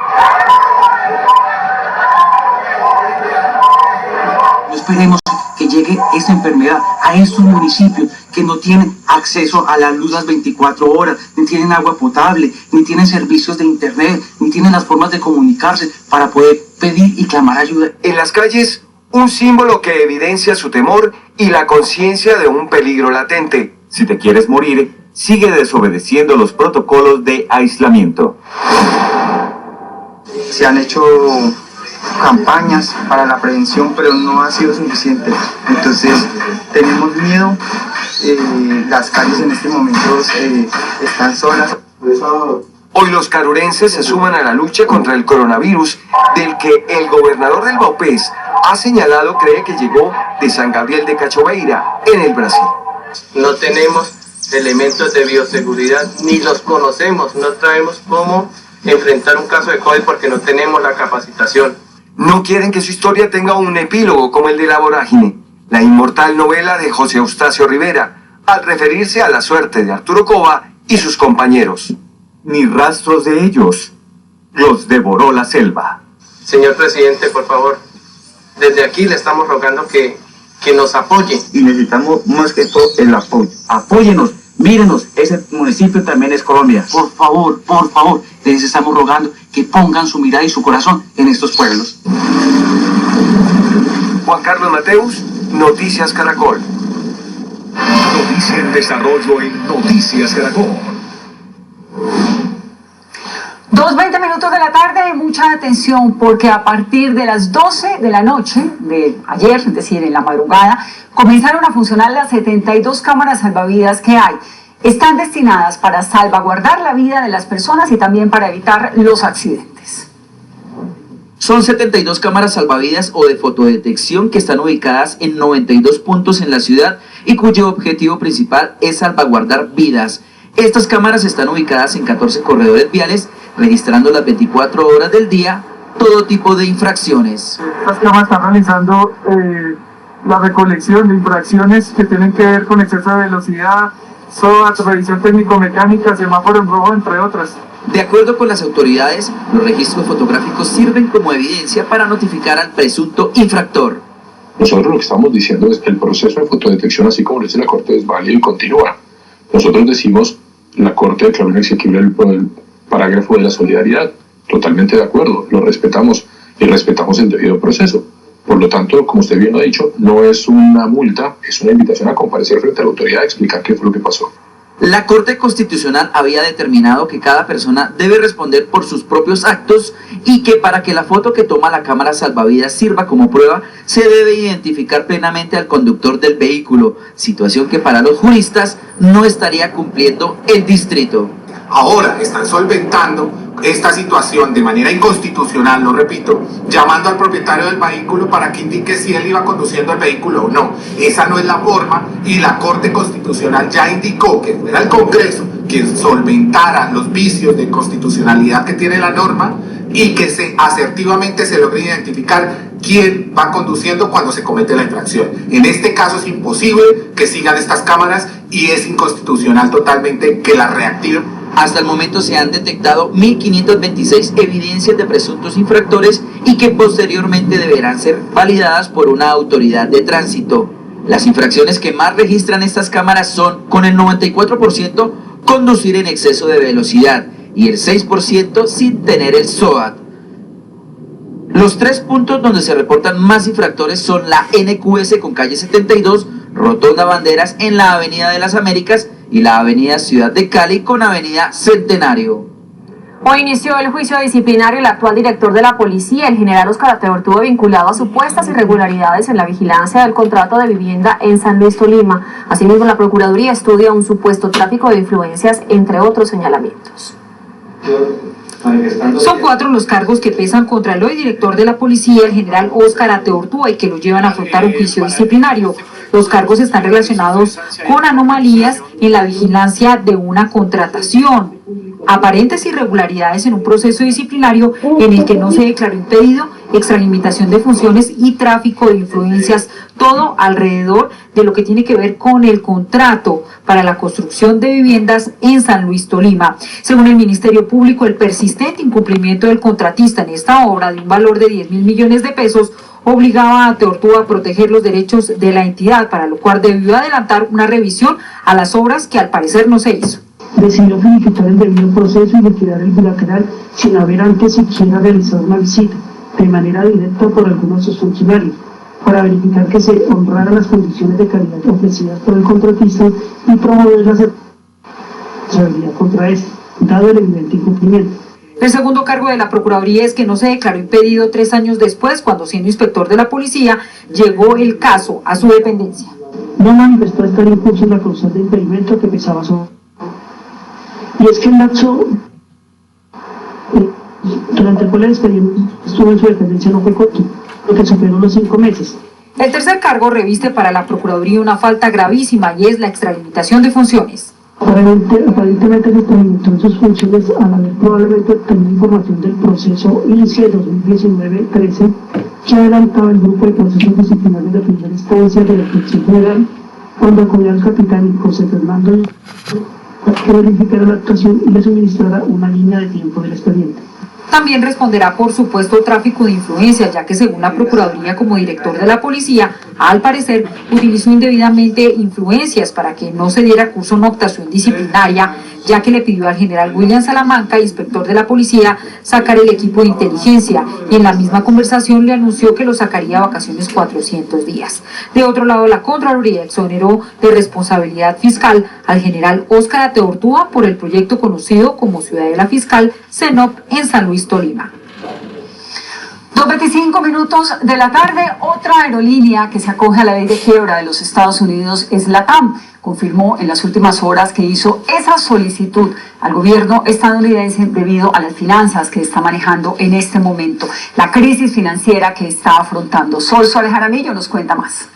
No esperemos que llegue esta enfermedad a estos municipios que no tienen acceso a la luz las 24 horas, ni tienen agua potable, ni tienen servicios de internet, ni tienen las formas de comunicarse para poder pedir y clamar ayuda. En las calles, un símbolo que evidencia su temor y la conciencia de un peligro latente. Si te quieres morir, sigue desobedeciendo los protocolos de aislamiento. Se han hecho campañas para la prevención, pero no ha sido suficiente. Entonces tenemos miedo. Las calles en este momento están solas. Hoy los carurenses se suman a la lucha contra el coronavirus, del que el gobernador del Vaupés ha señalado cree que llegó de San Gabriel de Cachoeira, en el Brasil. No tenemos elementos de bioseguridad, ni los conocemos, no sabemos cómo enfrentar un caso de COVID porque no tenemos la capacitación. No quieren que su historia tenga un epílogo como el de La Vorágine, la inmortal novela de José Eustacio Rivera, al referirse a la suerte de Arturo Cova y sus compañeros. Ni rastros de ellos. Los devoró la selva. Señor presidente, por favor, desde aquí le estamos rogando que nos apoye. Y necesitamos más que todo el apoyo. Apóyenos, mírenos, ese municipio también es Colombia. Por favor, les estamos rogando que pongan su mirada y su corazón en estos pueblos. Juan Carlos Mateus, Noticias Caracol. Noticia en desarrollo en Noticias Caracol. 2:20 minutos de la tarde, mucha atención porque a partir de las 12 de la noche de ayer, es decir, en la madrugada, comenzaron a funcionar las 72 cámaras salvavidas que hay. Están destinadas para salvaguardar la vida de las personas y también para evitar los accidentes. Son 72 cámaras salvavidas o de fotodetección que están ubicadas en 92 puntos en la ciudad y cuyo objetivo principal es salvaguardar vidas. Estas cámaras están ubicadas en 14 corredores viales, registrando las 24 horas del día todo tipo de infracciones. Estas cámaras están realizando la recolección de infracciones que tienen que ver con exceso de velocidad, SOAT, revisión técnico-mecánica, semáforo en rojo, entre otras. De acuerdo con las autoridades, los registros fotográficos sirven como evidencia para notificar al presunto infractor. Nosotros lo que estamos diciendo es que el proceso de fotodetección, así como lo dice la Corte, es válido y continúa. Nosotros decimos, la Corte declaró inexequible el parágrafo de la solidaridad. Totalmente de acuerdo, lo respetamos. y respetamos el debido proceso. Por lo tanto, como usted bien lo ha dicho, no es una multa, es una invitación a comparecer frente a la autoridad a explicar qué fue lo que pasó. La Corte Constitucional había determinado que cada persona debe responder por sus propios actos y que para que la foto que toma la cámara salvavidas sirva como prueba, se debe identificar plenamente al conductor del vehículo, situación que para los juristas no estaría cumpliendo el distrito. Ahora están solventando esta situación de manera inconstitucional, lo repito, llamando al propietario del vehículo para que indique si él iba conduciendo el vehículo o no. Esa no es la forma y la Corte Constitucional ya indicó que era el Congreso quien solventara los vicios de constitucionalidad que tiene la norma y que asertivamente se logre identificar quién va conduciendo cuando se comete la infracción. En este caso es imposible que sigan estas cámaras y es inconstitucional totalmente que las reactiven. Hasta el momento se han detectado 1.526 evidencias de presuntos infractores y que posteriormente deberán ser validadas por una autoridad de tránsito. Las infracciones que más registran estas cámaras son, con el 94%, conducir en exceso de velocidad y el 6% sin tener el SOAT. Los 3 puntos donde se reportan más infractores son la NQS con calle 72, Rotonda Banderas en la Avenida de las Américas y la Avenida Ciudad de Cali con Avenida Centenario. Hoy inició el juicio disciplinario el actual director de la policía, el general Óscar Ateortúa, vinculado a supuestas irregularidades en la vigilancia del contrato de vivienda en San Luis, Tolima. Asimismo, la Procuraduría estudia un supuesto tráfico de influencias, entre otros señalamientos. Son 4 los cargos que pesan contra el hoy director de la policía, el general Óscar Ateortúa, y que lo llevan a afrontar un juicio disciplinario. Los cargos están relacionados con anomalías en la vigilancia de una contratación, aparentes irregularidades en un proceso disciplinario en el que no se declaró impedido, extralimitación de funciones y tráfico de influencias, todo alrededor de lo que tiene que ver con el contrato para la construcción de viviendas en San Luis, Tolima. Según el Ministerio Público, el persistente incumplimiento del contratista en esta obra de un valor de 10.000 millones de pesos obligaba a Ateortúa a proteger los derechos de la entidad, para lo cual debió adelantar una revisión a las obras que al parecer no se hizo. Decidió finiquitar el debido proceso y retirar el bilateral sin haber antes siquiera realizado una visita, de manera directa por algunos de sus funcionarios, para verificar que se honraran las condiciones de calidad ofrecidas por el contratista y promover la responsabilidad contra este, dado el evidente incumplimiento. El segundo cargo de la Procuraduría es que no se declaró impedido 3 años después, cuando siendo inspector de la policía, llegó el caso a su dependencia. No manifestó estar en curso en la causal de impedimento que pesaba sobre. Y es que el lapso durante el cual el expediente estuvo en su dependencia no fue corto, lo que superó los 5 meses. El tercer cargo reviste para la Procuraduría una falta gravísima y es la extralimitación de funciones. Aparentemente se extralimitó en sus funciones al haber probablemente tenido información del proceso INSIE 2019-13 que adelantaba el grupo de procesos disciplinarios de primera instancia de la Dirección General cuando acudió al capitán José Fernando que verificara la actuación y le suministrara una línea de tiempo del expediente. También responderá por supuesto tráfico de influencia, ya que según la Procuraduría, como director de la policía, al parecer utilizó indebidamente influencias para que no se diera curso a una actuación disciplinaria, ya que le pidió al general William Salamanca, inspector de la policía, sacar el equipo de inteligencia, y en la misma conversación le anunció que lo sacaría a vacaciones 400 días. De otro lado, la Contraloría exoneró de responsabilidad fiscal al general Óscar Ateortúa por el proyecto conocido como Ciudadela Fiscal CENOP en San Luis, Tolima. 2:25 de la tarde, otra aerolínea que se acoge a la ley de quiebra de los Estados Unidos es LATAM. Confirmó en las últimas horas que hizo esa solicitud al gobierno estadounidense debido a las finanzas que está manejando en este momento, la crisis financiera que está afrontando. Sol Suárez Jaramillo nos cuenta más.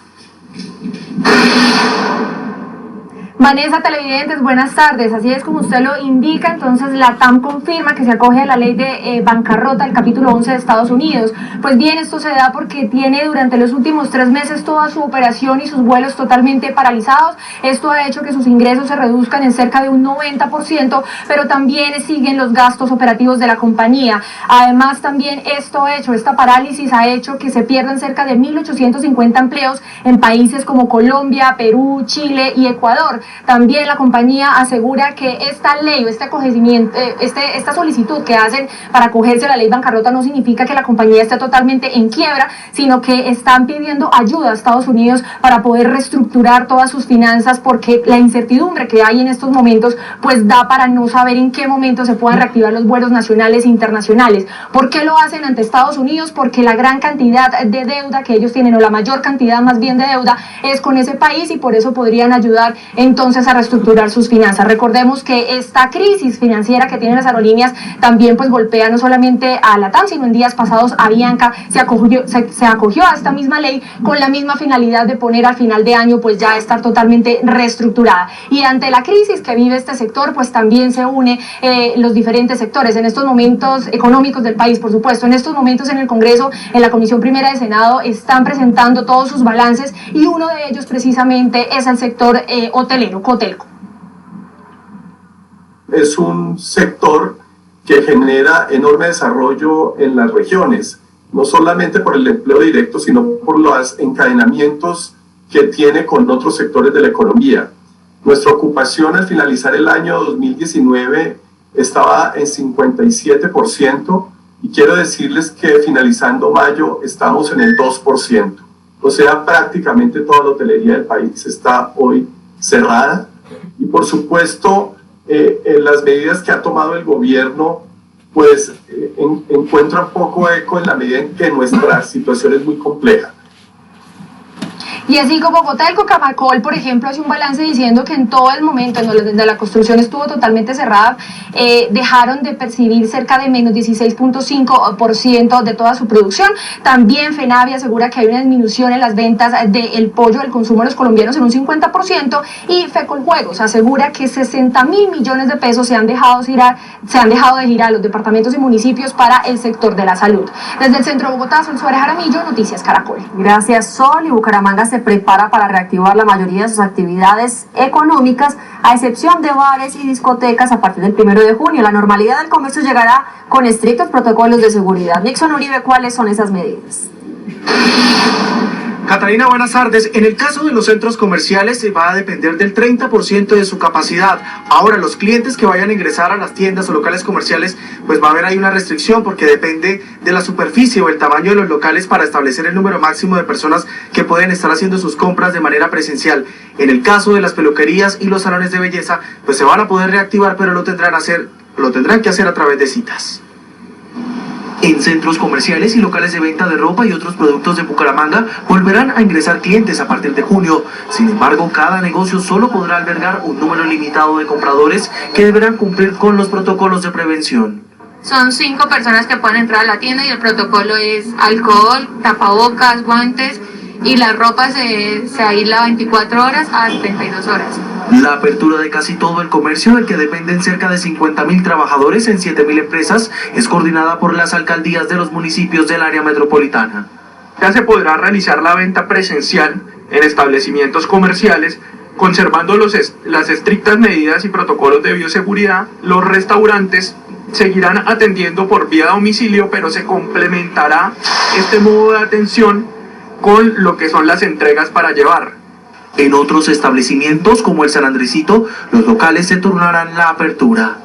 Vanessa, televidentes, buenas tardes. Así es como usted lo indica, entonces LATAM confirma que se acoge a la ley de bancarrota del capítulo 11 de Estados Unidos. Pues bien, esto se da porque tiene durante los últimos 3 meses toda su operación y sus vuelos totalmente paralizados. Esto ha hecho que sus ingresos se reduzcan en cerca de un 90%, pero también siguen los gastos operativos de la compañía. Además, también esta parálisis ha hecho que se pierdan cerca de 1.850 empleos en países como Colombia, Perú, Chile y Ecuador. también la compañía asegura que esta ley o este acogimiento, esta solicitud que hacen para acogerse a la ley bancarrota no significa que la compañía esté totalmente en quiebra, sino que están pidiendo ayuda a Estados Unidos para poder reestructurar todas sus finanzas, porque la incertidumbre que hay en estos momentos pues da para no saber en qué momento se puedan reactivar los vuelos nacionales e internacionales. ¿Por qué lo hacen ante Estados Unidos? Porque la gran cantidad de deuda que ellos tienen, o la mayor cantidad más bien de deuda, es con ese país, y por eso podrían ayudar entonces a reestructurar sus finanzas. Recordemos que esta crisis financiera que tienen las aerolíneas también pues golpea no solamente a LATAM, sino en días pasados a Avianca. Se acogió a esta misma ley con la misma finalidad de poner al final de año pues ya estar totalmente reestructurada. Y ante la crisis que vive este sector, pues también se une los diferentes sectores en estos momentos económicos del país. Por supuesto, en estos momentos en el Congreso, en la Comisión Primera de Senado, están presentando todos sus balances, y uno de ellos precisamente es el sector hotelero, Cotelco. Es un sector que genera enorme desarrollo en las regiones, no solamente por el empleo directo, sino por los encadenamientos que tiene con otros sectores de la economía. Nuestra ocupación al finalizar el año 2019 estaba en 57%, y quiero decirles que finalizando mayo estamos en el 2%. O sea, prácticamente toda la hotelería del país está hoy cerrada, y por supuesto las medidas que ha tomado el gobierno pues encuentran poco eco en la medida en que nuestra situación es muy compleja. Y así como Cotelco, Camacol, por ejemplo, hace un balance diciendo que en todo el momento en donde la construcción estuvo totalmente cerrada, dejaron de percibir cerca de menos 16.5% de toda su producción. También FENAVI asegura que hay una disminución en las ventas del pollo del consumo de los colombianos en un 50%, y Fecoljuegos asegura que 60.000 millones de pesos se han dejado de girar a los departamentos y municipios para el sector de la salud. Desde el centro de Bogotá, Sol Suárez Jaramillo, Noticias Caracol. Gracias, Sol. Y Bucaramanga se prepara para reactivar la mayoría de sus actividades económicas, a excepción de bares y discotecas, a partir del 1 de junio. La normalidad del comercio llegará con estrictos protocolos de seguridad. Nixon Uribe, ¿cuáles son esas medidas? Catalina, buenas tardes. En el caso de los centros comerciales se va a depender del 30% de su capacidad. Ahora, los clientes que vayan a ingresar a las tiendas o locales comerciales, pues va a haber ahí una restricción, porque depende de la superficie o el tamaño de los locales para establecer el número máximo de personas que pueden estar haciendo sus compras de manera presencial. En el caso de las peluquerías y los salones de belleza, pues se van a poder reactivar, pero lo tendrán que hacer a través de citas. En centros comerciales y locales de venta de ropa y otros productos de Bucaramanga volverán a ingresar clientes a partir de junio. Sin embargo, cada negocio solo podrá albergar un número limitado de compradores que deberán cumplir con los protocolos de prevención. Son 5 personas que pueden entrar a la tienda, y el protocolo es alcohol, tapabocas, guantes, y la ropa se aísla 24 horas a 72 horas. La apertura de casi todo el comercio, del que dependen cerca de 50.000 trabajadores en 7.000 empresas, es coordinada por las alcaldías de los municipios del área metropolitana. Ya se podrá realizar la venta presencial en establecimientos comerciales, conservando las estrictas medidas y protocolos de bioseguridad. Los restaurantes seguirán atendiendo por vía domicilio, pero se complementará este modo de atención con lo que son las entregas para llevar. En otros establecimientos, como el San Andresito, los locales se turnarán la apertura.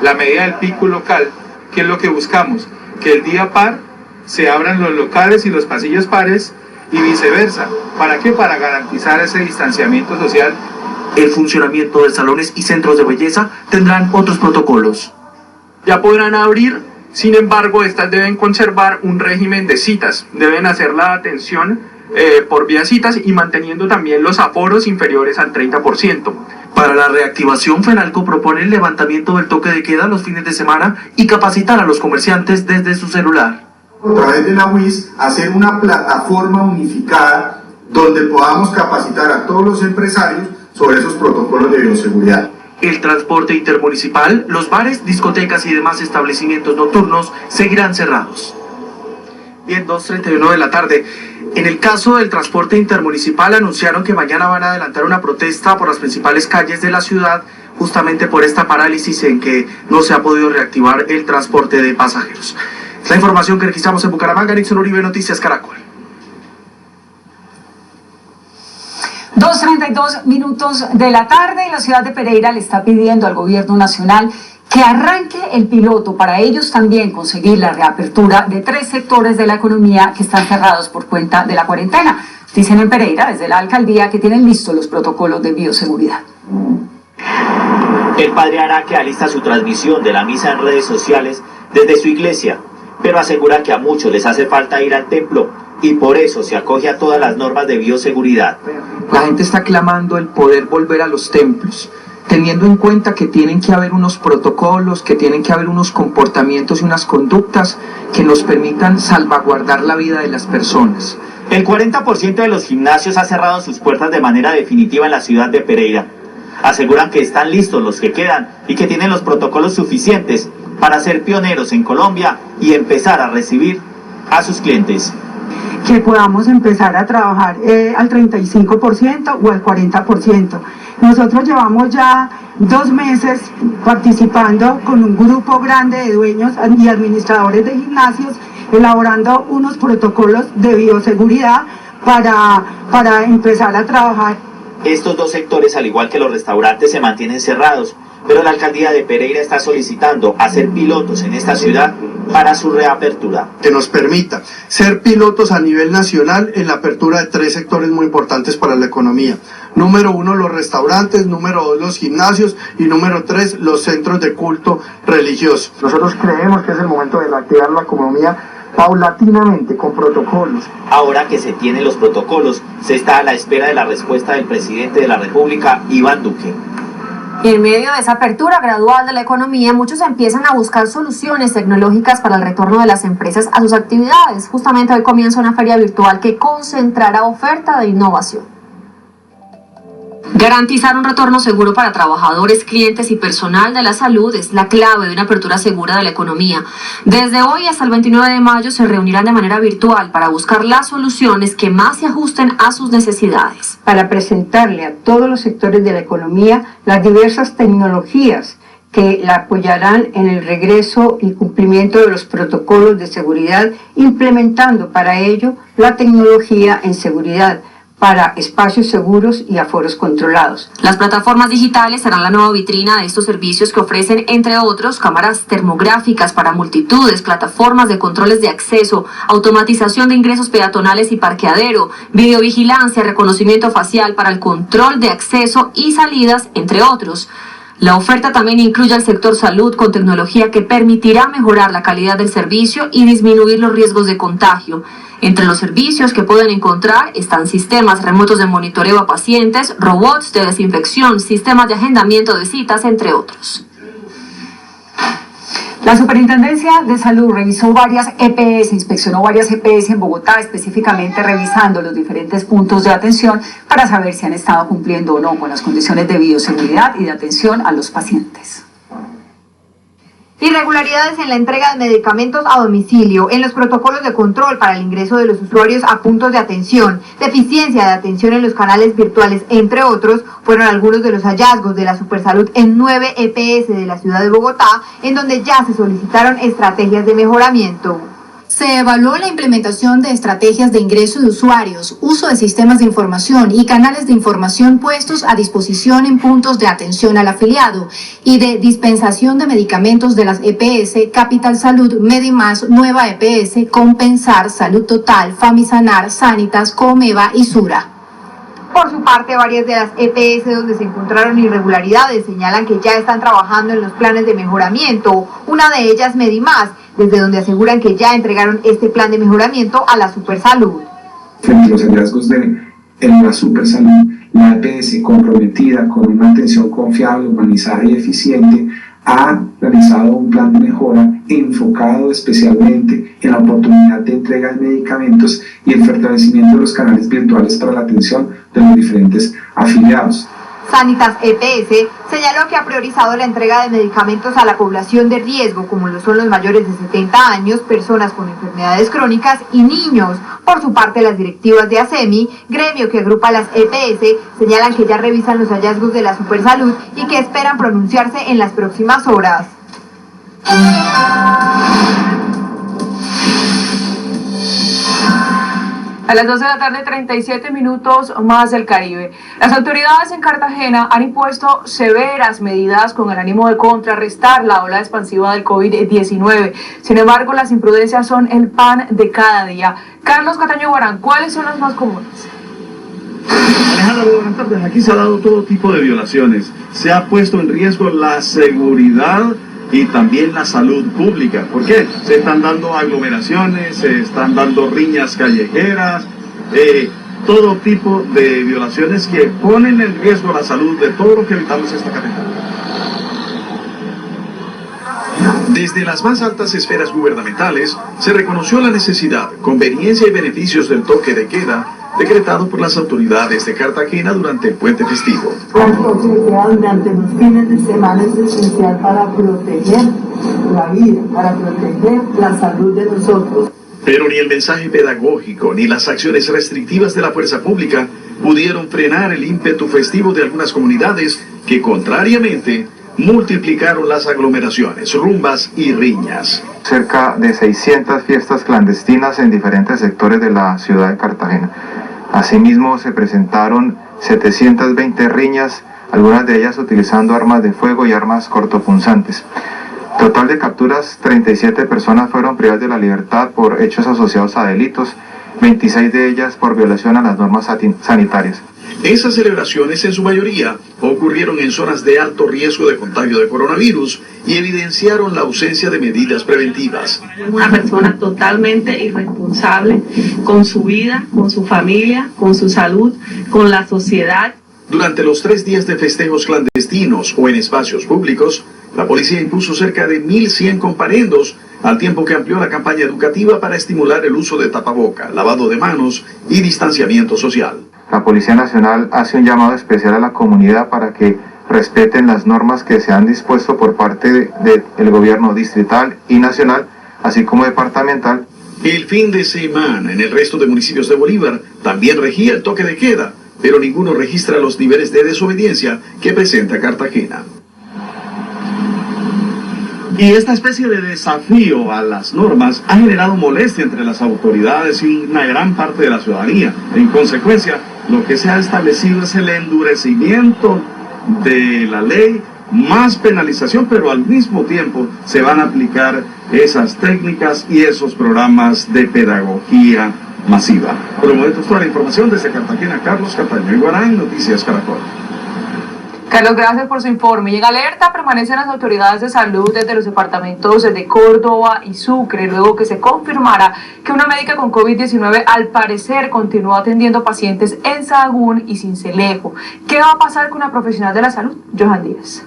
La medida del pico local, ¿qué es lo que buscamos? Que el día par se abran los locales y los pasillos pares, y viceversa. ¿Para qué? Para garantizar ese distanciamiento social. El funcionamiento de salones y centros de belleza tendrán otros protocolos. Ya podrán abrir, sin embargo, estas deben conservar un régimen de citas. Deben hacer la atención por vía citas, y manteniendo también los aforos inferiores al 30%. Para la reactivación, FENALCO propone el levantamiento del toque de queda los fines de semana y capacitar a los comerciantes desde su celular. A través de la UIS, hacer una plataforma unificada donde podamos capacitar a todos los empresarios sobre esos protocolos de bioseguridad. El transporte intermunicipal, los bares, discotecas y demás establecimientos nocturnos seguirán cerrados. Bien, 2:31 de la tarde. En el caso del transporte intermunicipal, anunciaron que mañana van a adelantar una protesta por las principales calles de la ciudad, justamente por esta parálisis en que no se ha podido reactivar el transporte de pasajeros. Es la información que registramos en Bucaramanga. Nixon Uribe, Noticias Caracol. 2:32 de la tarde y la ciudad de Pereira le está pidiendo al gobierno nacional que arranque el piloto para ellos también conseguir la reapertura de 3 sectores de la economía que están cerrados por cuenta de la cuarentena. Dicen en Pereira, desde la alcaldía, que tienen listos los protocolos de bioseguridad. El padre Araque alista su transmisión de la misa en redes sociales desde su iglesia, pero asegura que a muchos les hace falta ir al templo y por eso se acoge a todas las normas de bioseguridad. La gente está clamando el poder volver a los templos, teniendo en cuenta que tienen que haber unos protocolos, que tienen que haber unos comportamientos y unas conductas que nos permitan salvaguardar la vida de las personas. El 40% de los gimnasios ha cerrado sus puertas de manera definitiva en la ciudad de Pereira. Aseguran que están listos los que quedan y que tienen los protocolos suficientes para ser pioneros en Colombia y empezar a recibir a sus clientes. Que podamos empezar a trabajar al 35% o al 40%. Nosotros llevamos ya 2 meses participando con un grupo grande de dueños y administradores de gimnasios, elaborando unos protocolos de bioseguridad para empezar a trabajar. Estos 2 sectores, al igual que los restaurantes, se mantienen cerrados, pero la alcaldía de Pereira está solicitando hacer pilotos en esta ciudad para su reapertura. Que nos permita ser pilotos a nivel nacional en la apertura de 3 sectores muy importantes para la economía. Número 1, los restaurantes, número 2, los gimnasios y número 3, los centros de culto religioso. Nosotros creemos que es el momento de reactivar la economía paulatinamente, con protocolos. Ahora que se tienen los protocolos, se está a la espera de la respuesta del presidente de la República, Iván Duque. En medio de esa apertura gradual de la economía, muchos empiezan a buscar soluciones tecnológicas para el retorno de las empresas a sus actividades. Justamente hoy comienza una feria virtual que concentrará oferta de innovación. Garantizar un retorno seguro para trabajadores, clientes y personal de la salud es la clave de una apertura segura de la economía. Desde hoy hasta el 29 de mayo se reunirán de manera virtual para buscar las soluciones que más se ajusten a sus necesidades. Para presentarle a todos los sectores de la economía las diversas tecnologías que la apoyarán en el regreso y cumplimiento de los protocolos de seguridad, implementando para ello la tecnología en seguridad, para espacios seguros y aforos controlados. Las plataformas digitales serán la nueva vitrina de estos servicios que ofrecen, entre otros, cámaras termográficas para multitudes, plataformas de controles de acceso, automatización de ingresos peatonales y parqueadero, videovigilancia, reconocimiento facial para el control de acceso y salidas, entre otros. La oferta también incluye al sector salud con tecnología que permitirá mejorar la calidad del servicio y disminuir los riesgos de contagio. Entre los servicios que pueden encontrar están sistemas remotos de monitoreo a pacientes, robots de desinfección, sistemas de agendamiento de citas, entre otros. La Superintendencia de Salud revisó varias EPS, inspeccionó varias EPS en Bogotá, específicamente revisando los diferentes puntos de atención para saber si han estado cumpliendo o no con las condiciones de bioseguridad y de atención a los pacientes. Irregularidades en la entrega de medicamentos a domicilio, en los protocolos de control para el ingreso de los usuarios a puntos de atención, deficiencia de atención en los canales virtuales, entre otros, fueron algunos de los hallazgos de la Supersalud en 9 EPS de la ciudad de Bogotá, en donde ya se solicitaron estrategias de mejoramiento. Se evaluó la implementación de estrategias de ingreso de usuarios, uso de sistemas de información y canales de información puestos a disposición en puntos de atención al afiliado y de dispensación de medicamentos de las EPS Capital Salud, Medimás, Nueva EPS, Compensar, Salud Total, Famisanar, Sanitas, Comeva y Sura. Por su parte, varias de las EPS donde se encontraron irregularidades señalan que ya están trabajando en los planes de mejoramiento. Una de ellas, Medimás, desde donde aseguran que ya entregaron este plan de mejoramiento a la Supersalud. Frente a los hallazgos en la Supersalud, la EPS, comprometida con una atención confiable, humanizada y eficiente, ha realizado un plan de mejora enfocado especialmente en la oportunidad de entrega de medicamentos y el fortalecimiento de los canales virtuales para la atención de los diferentes afiliados. Sanitas EPS señaló que ha priorizado la entrega de medicamentos a la población de riesgo, como lo son los mayores de 70 años, personas con enfermedades crónicas y niños. Por su parte, las directivas de ASEMI, gremio que agrupa las EPS, señalan que ya revisan los hallazgos de la Supersalud y que esperan pronunciarse en las próximas horas. A las 2 de la tarde, 37 minutos más del Caribe. Las autoridades en Cartagena han impuesto severas medidas con el ánimo de contrarrestar la ola expansiva del COVID-19. Sin embargo, las imprudencias son el pan de cada día. Carlos Cataño Guarán, ¿cuáles son las más comunes? Alejandra, buenas tardes. Aquí se ha dado todo tipo de violaciones. Se ha puesto en riesgo la seguridad y también la salud pública. ¿Por qué? Se están dando aglomeraciones, se están dando riñas callejeras, todo tipo de violaciones que ponen en riesgo la salud de todos los que habitamos esta capital. Desde las más altas esferas gubernamentales se reconoció la necesidad, conveniencia y beneficios del toque de queda decretado por las autoridades de Cartagena durante el puente festivo. El toque de queda durante los fines de semana es esencial para proteger la vida, para proteger la salud de nosotros. Pero ni el mensaje pedagógico ni las acciones restrictivas de la fuerza pública pudieron frenar el ímpetu festivo de algunas comunidades que, contrariamente, multiplicaron las aglomeraciones, rumbas y riñas. Cerca de 600 fiestas clandestinas en diferentes sectores de la ciudad de Cartagena. Asimismo, se presentaron 720 riñas, algunas de ellas utilizando armas de fuego y armas cortopunzantes. Total de capturas, 37 personas fueron privadas de la libertad por hechos asociados a delitos, 26 de ellas por violación a las normas sanitarias. Esas celebraciones en su mayoría ocurrieron en zonas de alto riesgo de contagio de coronavirus y evidenciaron la ausencia de medidas preventivas. Una persona totalmente irresponsable con su vida, con su familia, con su salud, con la sociedad. Durante los 3 días de festejos clandestinos o en espacios públicos, la policía impuso cerca de 1.100 comparendos, al tiempo que amplió la campaña educativa para estimular el uso de tapaboca, lavado de manos y distanciamiento social. La Policía Nacional hace un llamado especial a la comunidad para que respeten las normas que se han dispuesto por parte del gobierno distrital y nacional, así como departamental. El fin de semana en el resto de municipios de Bolívar también regía el toque de queda, pero ninguno registra los niveles de desobediencia que presenta Cartagena. Y esta especie de desafío a las normas ha generado molestia entre las autoridades y una gran parte de la ciudadanía. En consecuencia, lo que se ha establecido es el endurecimiento de la ley, más penalización, pero al mismo tiempo se van a aplicar esas técnicas y esos programas de pedagogía masiva. Por el momento, toda la información desde Cartagena, Carlos Cataño Guarán, Noticias Caracol. Carlos, gracias por su informe. Y en alerta permanecen las autoridades de salud desde los departamentos de Córdoba y Sucre, luego que se confirmara que una médica con COVID-19 al parecer continuó atendiendo pacientes en Sahagún y Sincelejo. ¿Qué va a pasar con una profesional de la salud? Johan Díaz.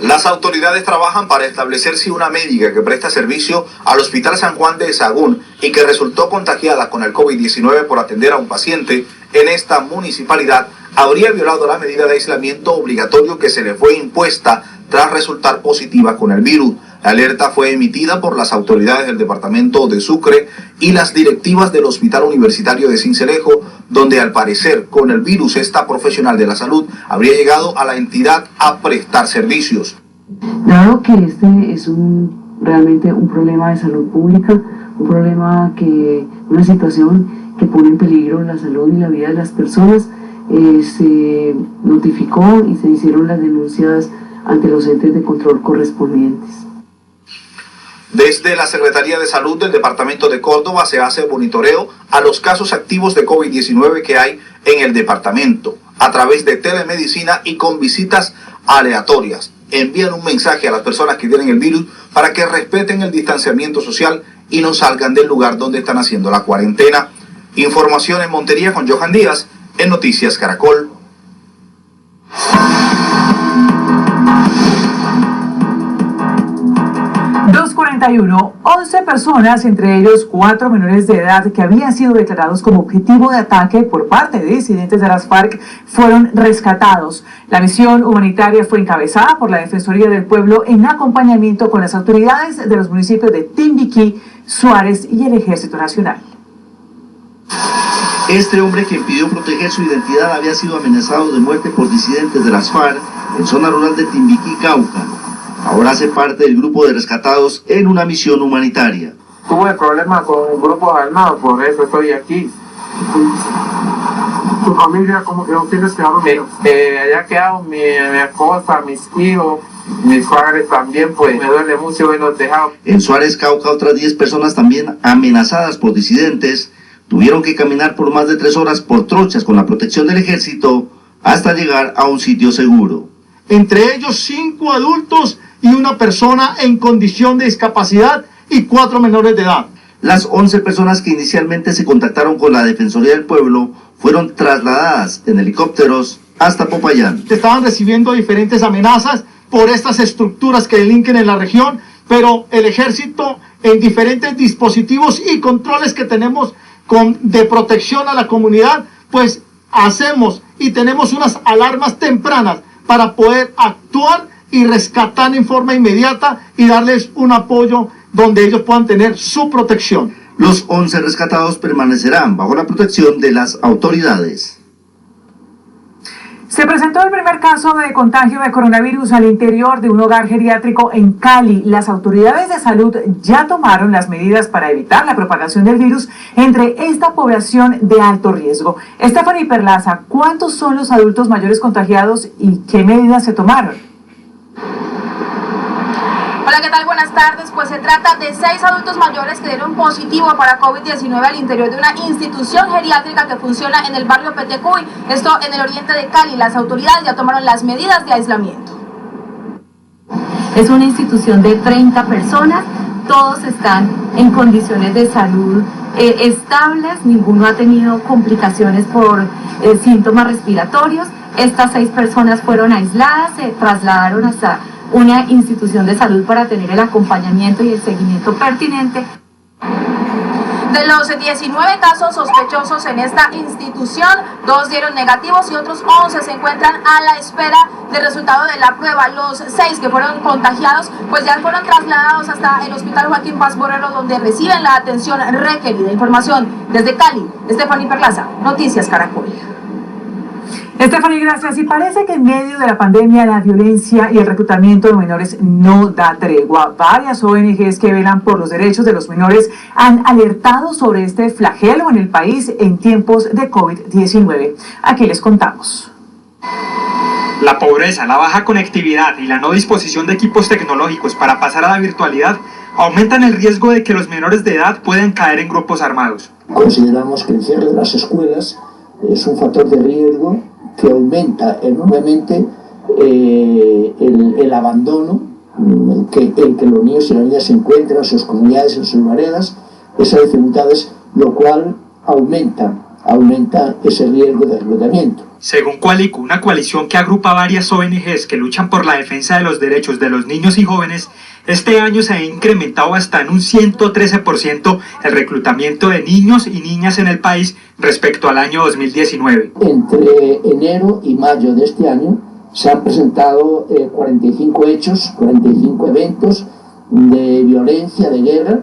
Las autoridades trabajan para establecer si una médica que presta servicio al Hospital San Juan de Sahagún y que resultó contagiada con el COVID-19 por atender a un paciente en esta municipalidad habría violado la medida de aislamiento obligatorio que se le fue impuesta tras resultar positiva con el virus. La alerta fue emitida por las autoridades del departamento de Sucre y las directivas del Hospital Universitario de Sincelejo, donde al parecer con el virus esta profesional de la salud habría llegado a la entidad a prestar servicios. Dado que este es realmente un problema de salud pública, una situación que pone en peligro la salud y la vida de las personas, se notificó y se hicieron las denuncias ante los entes de control correspondientes. Desde la Secretaría de Salud del Departamento de Córdoba se hace monitoreo a los casos activos de COVID-19 que hay en el departamento, a través de telemedicina y con visitas aleatorias. Envían un mensaje a las personas que tienen el virus para que respeten el distanciamiento social y no salgan del lugar donde están haciendo la cuarentena. Información en Montería con Johan Díaz, en Noticias Caracol. 2:41, 11 personas, entre ellos 4 menores de edad que habían sido declarados como objetivo de ataque por parte de disidentes de las FARC, fueron rescatados. La misión humanitaria fue encabezada por la Defensoría del Pueblo en acompañamiento con las autoridades de los municipios de Timbiquí, Suárez y el Ejército Nacional. Este hombre, quien pidió proteger su identidad, había sido amenazado de muerte por disidentes de las FARC en zona rural de Timbiquí, Cauca. Ahora hace parte del grupo de rescatados en una misión humanitaria. Tuve problemas con grupos armados, por eso estoy aquí. ¿Tu familia, cómo quedó? ¿Quiénes quedaron? Allá quedaron mi esposa, mis hijos, mis padres también, pues me duele mucho verlos dejados. En Suárez, Cauca, otras 10 personas también amenazadas por disidentes tuvieron que caminar por más de 3 horas por trochas con la protección del ejército hasta llegar a un sitio seguro. Entre ellos 5 adultos y una persona en condición de discapacidad y 4 menores de edad. Las 11 personas que inicialmente se contactaron con la Defensoría del Pueblo fueron trasladadas en helicópteros hasta Popayán. Estaban recibiendo diferentes amenazas por estas estructuras que delinquen en la región, pero el ejército en diferentes dispositivos y controles que tenemos de protección a la comunidad, pues hacemos y tenemos unas alarmas tempranas para poder actuar y rescatar en forma inmediata y darles un apoyo donde ellos puedan tener su protección. Los 11 rescatados permanecerán bajo la protección de las autoridades. Se presentó el primer caso de contagio de coronavirus al interior de un hogar geriátrico en Cali. Las autoridades de salud ya tomaron las medidas para evitar la propagación del virus entre esta población de alto riesgo. Stephanie Perlaza, ¿cuántos son los adultos mayores contagiados y qué medidas se tomaron? Hola, ¿qué tal? Buenas tardes. Pues se trata de 6 adultos mayores que dieron positivo para COVID-19 al interior de una institución geriátrica que funciona en el barrio Petecuy, esto en el oriente de Cali. Las autoridades ya tomaron las medidas de aislamiento. Es una institución de 30 personas, todos están en condiciones de salud estables, ninguno ha tenido complicaciones por síntomas respiratorios. Estas 6 personas fueron aisladas, se trasladaron hasta una institución de salud para tener el acompañamiento y el seguimiento pertinente. De los 19 casos sospechosos en esta institución, 2 dieron negativos y otros 11 se encuentran a la espera del resultado de la prueba. Los 6 que fueron contagiados pues ya fueron trasladados hasta el Hospital Joaquín Paz Borrero, donde reciben la atención requerida. Información desde Cali, Stephanie Perlaza, Noticias Caracol. Stephanie, gracias. Y parece que en medio de la pandemia la violencia y el reclutamiento de menores no da tregua. Varias ONGs que velan por los derechos de los menores han alertado sobre este flagelo en el país en tiempos de COVID-19. Aquí les contamos. La pobreza, la baja conectividad y la no disposición de equipos tecnológicos para pasar a la virtualidad aumentan el riesgo de que los menores de edad puedan caer en grupos armados. Consideramos que el cierre de las escuelas es un factor de riesgo que aumenta enormemente el abandono en que los niños y las niñas se encuentran en sus comunidades, en sus veredas, esas dificultades, lo cual aumenta ese riesgo de reclutamiento. Según Coalico, una coalición que agrupa varias ONGs que luchan por la defensa de los derechos de los niños y jóvenes, este año se ha incrementado hasta en un 113% el reclutamiento de niños y niñas en el país respecto al año 2019. Entre enero y mayo de este año se han presentado 45 hechos, 45 eventos de violencia, de guerra,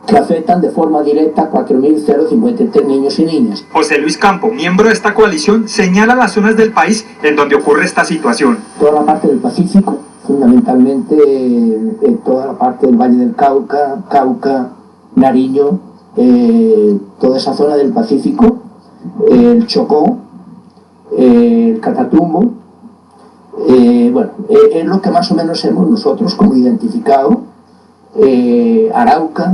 que afectan de forma directa a 4.053 niños y niñas. José Luis Campo, miembro de esta coalición, señala las zonas del país en donde ocurre esta situación. Toda la parte del Pacífico, fundamentalmente toda la parte del Valle del Cauca, Nariño, toda esa zona del Pacífico, el Chocó, el Catatumbo, es lo que más o menos hemos nosotros como identificado, Arauca.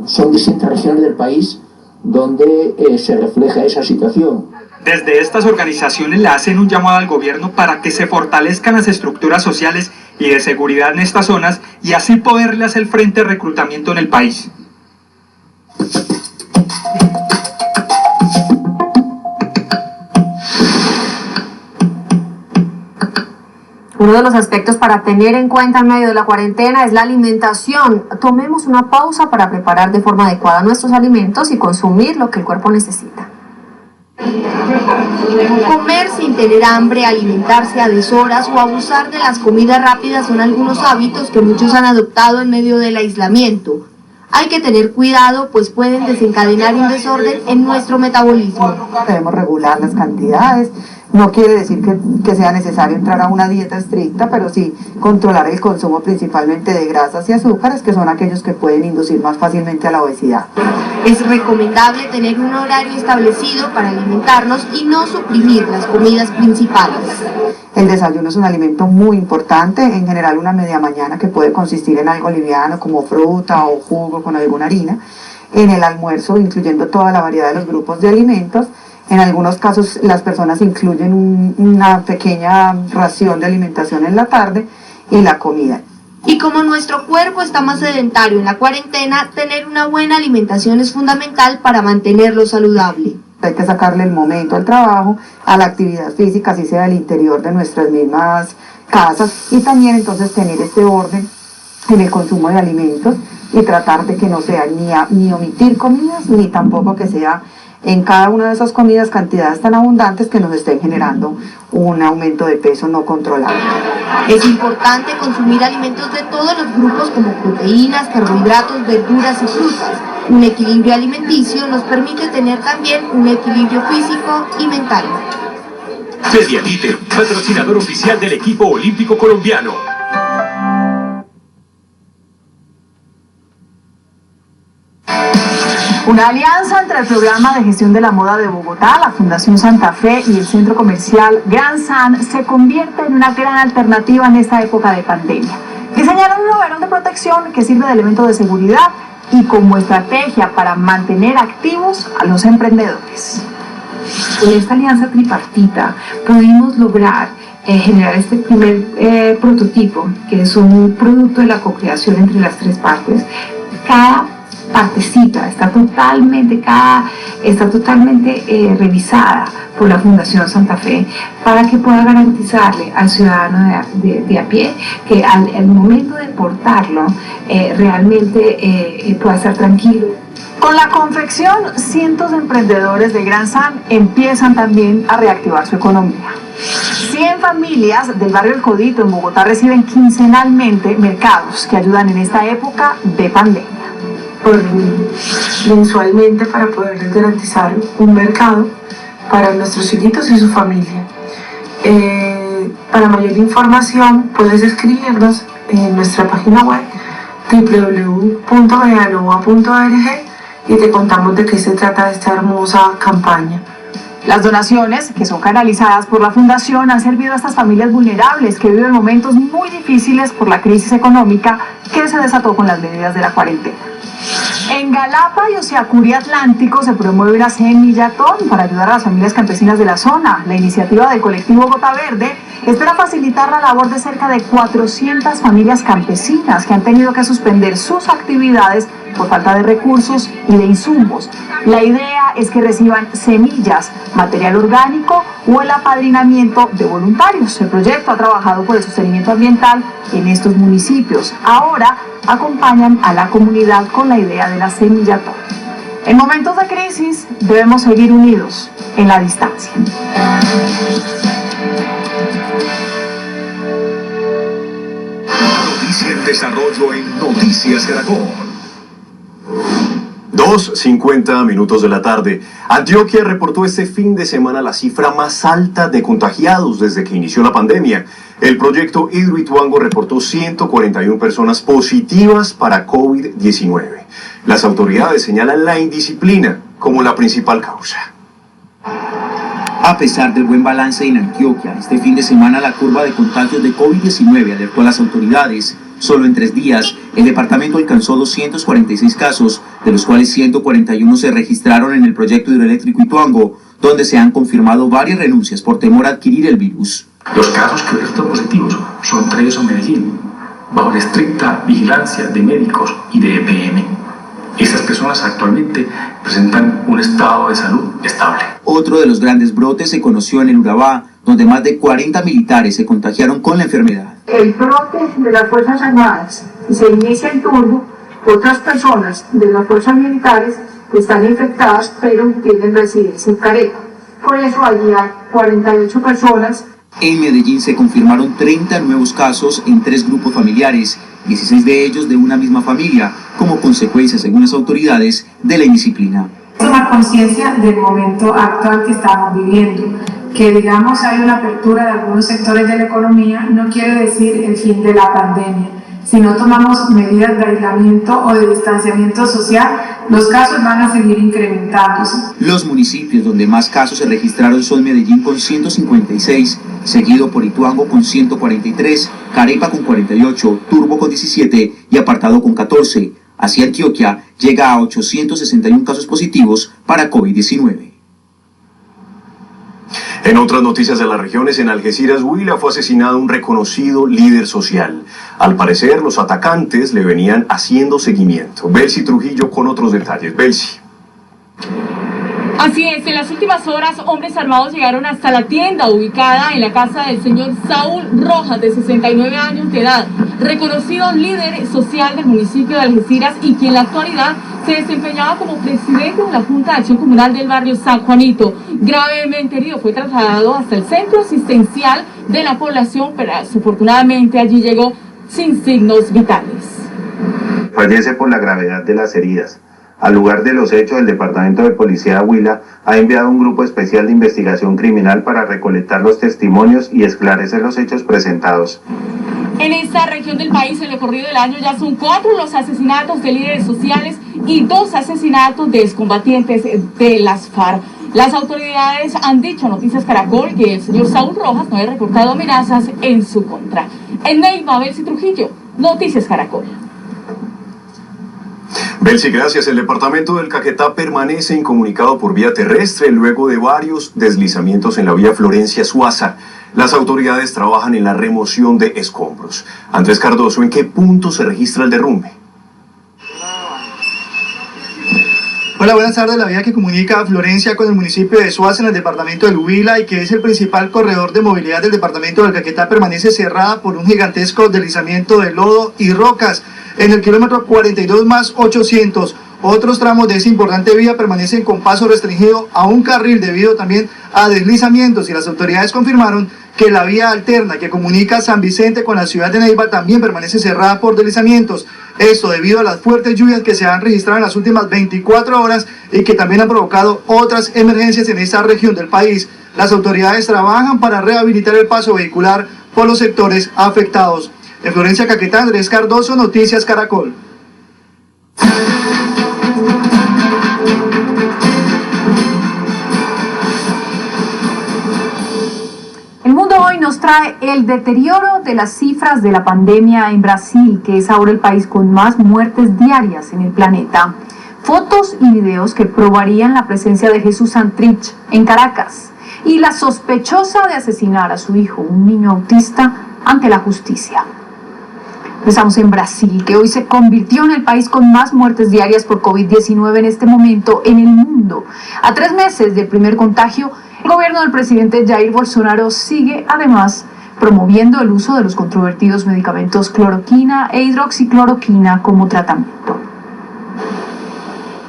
Son distintas regiones del país donde se refleja esa situación. Desde estas organizaciones le hacen un llamado al gobierno para que se fortalezcan las estructuras sociales y de seguridad en estas zonas y así poderle hacer frente al reclutamiento en el país. Uno de los aspectos para tener en cuenta en medio de la cuarentena es la alimentación. Tomemos una pausa para preparar de forma adecuada nuestros alimentos y consumir lo que el cuerpo necesita. Comer sin tener hambre, alimentarse a deshoras o abusar de las comidas rápidas son algunos hábitos que muchos han adoptado en medio del aislamiento. Hay que tener cuidado, pues pueden desencadenar un desorden en nuestro metabolismo. Debemos regular las cantidades No quiere decir que sea necesario entrar a una dieta estricta, pero sí controlar el consumo principalmente de grasas y azúcares, que son aquellos que pueden inducir más fácilmente a la obesidad. Es recomendable tener un horario establecido para alimentarnos y no suprimir las comidas principales. El desayuno es un alimento muy importante, en general una media mañana que puede consistir en algo liviano como fruta o jugo con alguna harina. En el almuerzo, incluyendo toda la variedad de los grupos de alimentos. En algunos casos las personas incluyen una pequeña ración de alimentación en la tarde y la comida. Y como nuestro cuerpo está más sedentario en la cuarentena, tener una buena alimentación es fundamental para mantenerlo saludable. Hay que sacarle el momento al trabajo, a la actividad física, así sea al interior de nuestras mismas casas, y también entonces tener este orden en el consumo de alimentos y tratar de que no sea ni omitir comidas, ni tampoco que sea en cada una de esas comidas cantidades tan abundantes que nos estén generando un aumento de peso no controlado. Es importante consumir alimentos de todos los grupos como proteínas, carbohidratos, verduras y frutas. Un equilibrio alimenticio nos permite tener también un equilibrio físico y mental. Medialite, patrocinador oficial del equipo olímpico colombiano. Una alianza entre el Programa de Gestión de la Moda de Bogotá, la Fundación Santa Fe y el centro comercial Gran San se convierte en una gran alternativa en esta época de pandemia. Diseñaron un overol de protección que sirve de elemento de seguridad y como estrategia para mantener activos a los emprendedores. Con esta alianza tripartita pudimos lograr generar este primer prototipo, que es un producto de la co-creación entre las tres partes. Cada partecita está totalmente revisada por la Fundación Santa Fe para que pueda garantizarle al ciudadano de a pie que al momento de portarlo realmente pueda estar tranquilo. Con la confección, cientos de emprendedores de Gran San empiezan también a reactivar su economía. 100 familias del barrio El Codito en Bogotá reciben quincenalmente mercados que ayudan en esta época de pandemia. Mensualmente para poderles garantizar un mercado para nuestros hijitos y su familia. Para mayor información puedes escribirnos en nuestra página web www.veanova.org y te contamos de qué se trata esta hermosa campaña. Las donaciones, que son canalizadas por la Fundación, han servido a estas familias vulnerables que viven momentos muy difíciles por la crisis económica que se desató con las medidas de la cuarentena. En Galapa y Ociacurí Atlántico se promueve una semillatón para ayudar a las familias campesinas de la zona. La iniciativa del colectivo Gota Verde espera facilitar la labor de cerca de 400 familias campesinas que han tenido que suspender sus actividades por falta de recursos y de insumos. La idea es que reciban semillas, material orgánico o el apadrinamiento de voluntarios. El proyecto ha trabajado por el sostenimiento ambiental en estos municipios. Ahora acompañan a la comunidad con la idea de la semillatón. En momentos de crisis debemos seguir unidos en la distancia. Noticia en desarrollo en Noticias Caracol. 2:50 de la tarde. Antioquia reportó este fin de semana la cifra más alta de contagiados desde que inició la pandemia. El proyecto Hidroituango reportó 141 personas positivas para COVID-19. Las autoridades señalan la indisciplina como la principal causa. A pesar del buen balance en Antioquia, este fin de semana la curva de contagios de COVID-19 alertó a las autoridades. Solo en 3 días, el departamento alcanzó 246 casos, de los cuales 141 se registraron en el proyecto hidroeléctrico Ituango, donde se han confirmado varias renuncias por temor a adquirir el virus. Los casos que resultan positivos son traídos a Medellín, bajo la estricta vigilancia de médicos y de EPM. Estas personas actualmente presentan un estado de salud estable. Otro de los grandes brotes se conoció en el Urabá, donde más de 40 militares se contagiaron con la enfermedad. El brote de las Fuerzas Armadas se inicia en Turbo, otras personas de las Fuerzas Militares están infectadas pero tienen residencia en Careca. Por eso allí hay 48 personas. En Medellín se confirmaron 30 nuevos casos en 3 grupos familiares, 16 de ellos de una misma familia, como consecuencia, según las autoridades, de la indisciplina. Tomar conciencia del momento actual que estamos viviendo. Que digamos hay una apertura de algunos sectores de la economía no quiere decir el fin de la pandemia. Si no tomamos medidas de aislamiento o de distanciamiento social, los casos van a seguir incrementándose. Los municipios donde más casos se registraron son Medellín con 156, seguido por Ituango con 143, Carepa con 48, Turbo con 17 y Apartado con 14. Así Antioquia llega a 861 casos positivos para COVID-19. En otras noticias de las regiones, en Algeciras, Huila, fue asesinado un reconocido líder social. Al parecer, los atacantes le venían haciendo seguimiento. Belsi Trujillo con otros detalles. Belsi. Así es, en las últimas horas, hombres armados llegaron hasta la tienda ubicada en la casa del señor Saúl Rojas, de 69 años de edad, reconocido líder social del municipio de Algeciras y quien en la actualidad se desempeñaba como presidente de la Junta de Acción Comunal del barrio San Juanito. Gravemente herido, fue trasladado hasta el centro asistencial de la población, pero desafortunadamente allí llegó sin signos vitales. Fallece por la gravedad de las heridas. Al lugar de los hechos, el Departamento de Policía de Huila ha enviado un grupo especial de investigación criminal para recolectar los testimonios y esclarecer los hechos presentados. En esta región del país, en lo corrido del año, ya son 4 los asesinatos de líderes sociales y 2 asesinatos de excombatientes de las FARC. Las autoridades han dicho a Noticias Caracol que el señor Saúl Rojas no ha reportado amenazas en su contra. En Neiva, Belsi Trujillo, Noticias Caracol. Belsi, gracias. El departamento del Caquetá permanece incomunicado por vía terrestre luego de varios deslizamientos en la vía Florencia-Suaza. Las autoridades trabajan en la remoción de escombros. Andrés Cardoso, ¿en qué punto se registra el derrumbe? Hola, buenas tardes. La vía que comunica a Florencia con el municipio de Suaza en el departamento del Huila y que es el principal corredor de movilidad del departamento del Caquetá permanece cerrada por un gigantesco deslizamiento de lodo y rocas en el kilómetro 42 más 800. Otros tramos de esa importante vía permanecen con paso restringido a un carril debido también a deslizamientos y las autoridades confirmaron que la vía alterna que comunica San Vicente con la ciudad de Neiva también permanece cerrada por deslizamientos. Esto debido a las fuertes lluvias que se han registrado en las últimas 24 horas y que también han provocado otras emergencias en esta región del país. Las autoridades trabajan para rehabilitar el paso vehicular por los sectores afectados. En Florencia, Caquetá, Andrés Cardoso, Noticias Caracol. El Mundo Hoy nos trae el deterioro de las cifras de la pandemia en Brasil, que es ahora el país con más muertes diarias en el planeta. Fotos y videos que probarían la presencia de Jesús Santrich en Caracas y la sospechosa de asesinar a su hijo, un niño autista, ante la justicia. Empezamos en Brasil, que hoy se convirtió en el país con más muertes diarias por COVID-19 en este momento en el mundo. A 3 meses del primer contagio, el gobierno del presidente Jair Bolsonaro sigue además promoviendo el uso de los controvertidos medicamentos cloroquina e hidroxicloroquina como tratamiento.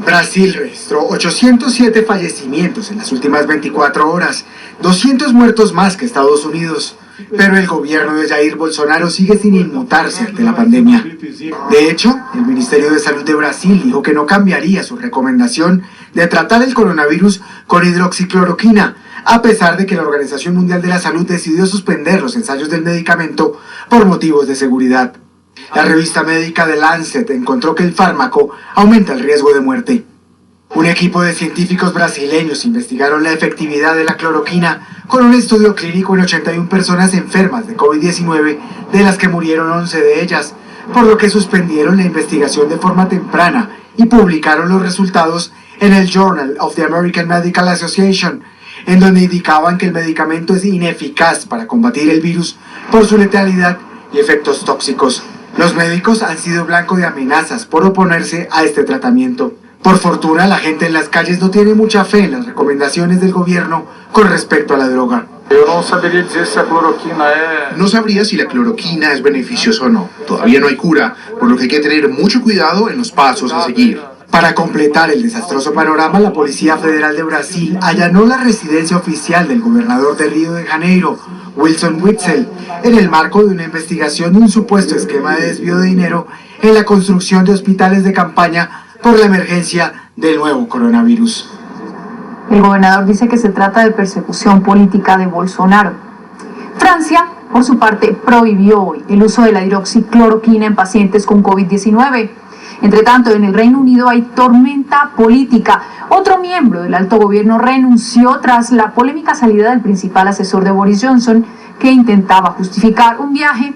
Brasil registró 807 fallecimientos en las últimas 24 horas, 200 muertos más que Estados Unidos. Pero el gobierno de Jair Bolsonaro sigue sin inmutarse ante la pandemia. De hecho, el Ministerio de Salud de Brasil dijo que no cambiaría su recomendación de tratar el coronavirus con hidroxicloroquina, a pesar de que la Organización Mundial de la Salud decidió suspender los ensayos del medicamento por motivos de seguridad. La revista médica The Lancet encontró que el fármaco aumenta el riesgo de muerte. Un equipo de científicos brasileños investigaron la efectividad de la cloroquina con un estudio clínico en 81 personas enfermas de COVID-19, de las que murieron 11 de ellas, por lo que suspendieron la investigación de forma temprana y publicaron los resultados en el Journal of the American Medical Association, en donde indicaban que el medicamento es ineficaz para combatir el virus por su letalidad y efectos tóxicos. Los médicos han sido blanco de amenazas por oponerse a este tratamiento. Por fortuna, la gente en las calles no tiene mucha fe en las recomendaciones del gobierno con respecto a la droga. No sabría si la cloroquina es beneficiosa o no. Todavía no hay cura, por lo que hay que tener mucho cuidado en los pasos a seguir. Para completar el desastroso panorama, la Policía Federal de Brasil allanó la residencia oficial del gobernador de Río de Janeiro, Wilson Witzel, en el marco de una investigación de un supuesto esquema de desvío de dinero en la construcción de hospitales de campaña por la emergencia del nuevo coronavirus. El gobernador dice que se trata de persecución política de Bolsonaro. Francia, por su parte, prohibió hoy el uso de la hidroxicloroquina en pacientes con COVID-19. Entre tanto, en el Reino Unido hay tormenta política. Otro miembro del alto gobierno renunció tras la polémica salida del principal asesor de Boris Johnson, que intentaba justificar un viaje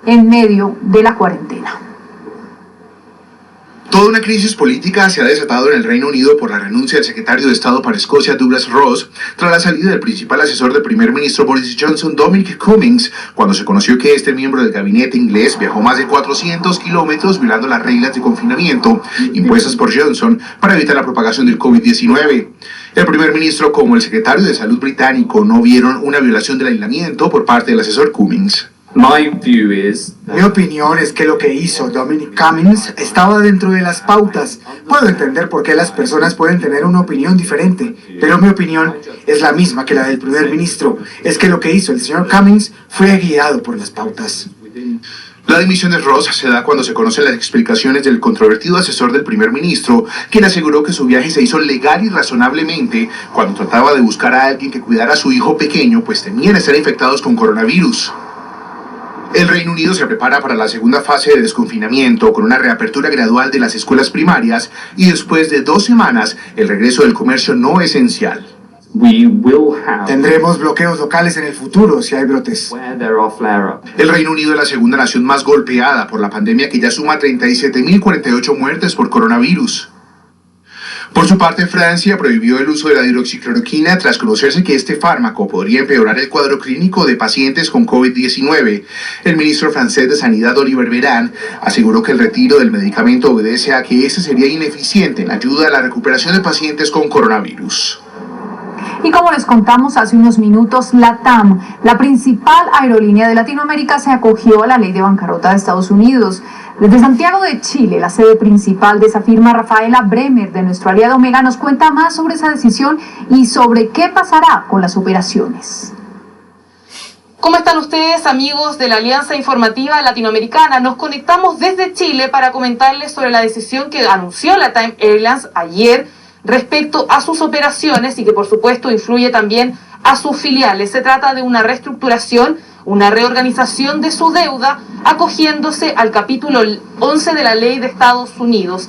en medio de la cuarentena. Toda una crisis política se ha desatado en el Reino Unido por la renuncia del secretario de Estado para Escocia, Douglas Ross, tras la salida del principal asesor del primer ministro Boris Johnson, Dominic Cummings, cuando se conoció que este miembro del gabinete inglés viajó más de 400 kilómetros violando las reglas de confinamiento impuestas por Johnson para evitar la propagación del COVID-19. El primer ministro como el secretario de Salud británico no vieron una violación del aislamiento por parte del asesor Cummings. Mi opinión es que lo que hizo Dominic Cummings estaba dentro de las pautas. Puedo entender por qué las personas pueden tener una opinión diferente, pero mi opinión es la misma que la del primer ministro. Es que lo que hizo el señor Cummings fue guiado por las pautas. La dimisión de Ross se da cuando se conocen las explicaciones del controvertido asesor del primer ministro, quien aseguró que su viaje se hizo legal y razonablemente cuando trataba de buscar a alguien que cuidara a su hijo pequeño, pues temían estar infectados con coronavirus. El Reino Unido se prepara para la segunda fase de desconfinamiento con una reapertura gradual de las escuelas primarias y después de 2 semanas el regreso del comercio no esencial. Tendremos bloqueos locales en el futuro si hay brotes. El Reino Unido es la segunda nación más golpeada por la pandemia, que ya suma 37.048 muertes por coronavirus. Por su parte, Francia prohibió el uso de la hidroxicloroquina tras conocerse que este fármaco podría empeorar el cuadro clínico de pacientes con COVID-19. El ministro francés de Sanidad, Olivier Véran, aseguró que el retiro del medicamento obedece a que este sería ineficiente en la ayuda a la recuperación de pacientes con coronavirus. Y como les contamos hace unos minutos, LATAM, la principal aerolínea de Latinoamérica, se acogió a la ley de bancarrota de Estados Unidos. Desde Santiago de Chile, la sede principal de esa firma, Rafaela Bremer, de nuestro aliado Omega, nos cuenta más sobre esa decisión y sobre qué pasará con las operaciones. ¿Cómo están ustedes, amigos de la Alianza Informativa Latinoamericana? Nos conectamos desde Chile para comentarles sobre la decisión que anunció LATAM Airlines ayer respecto a sus operaciones y que por supuesto influye también a sus filiales. Se trata de una reestructuración, una reorganización de su deuda, acogiéndose al capítulo 11 de la ley de Estados Unidos.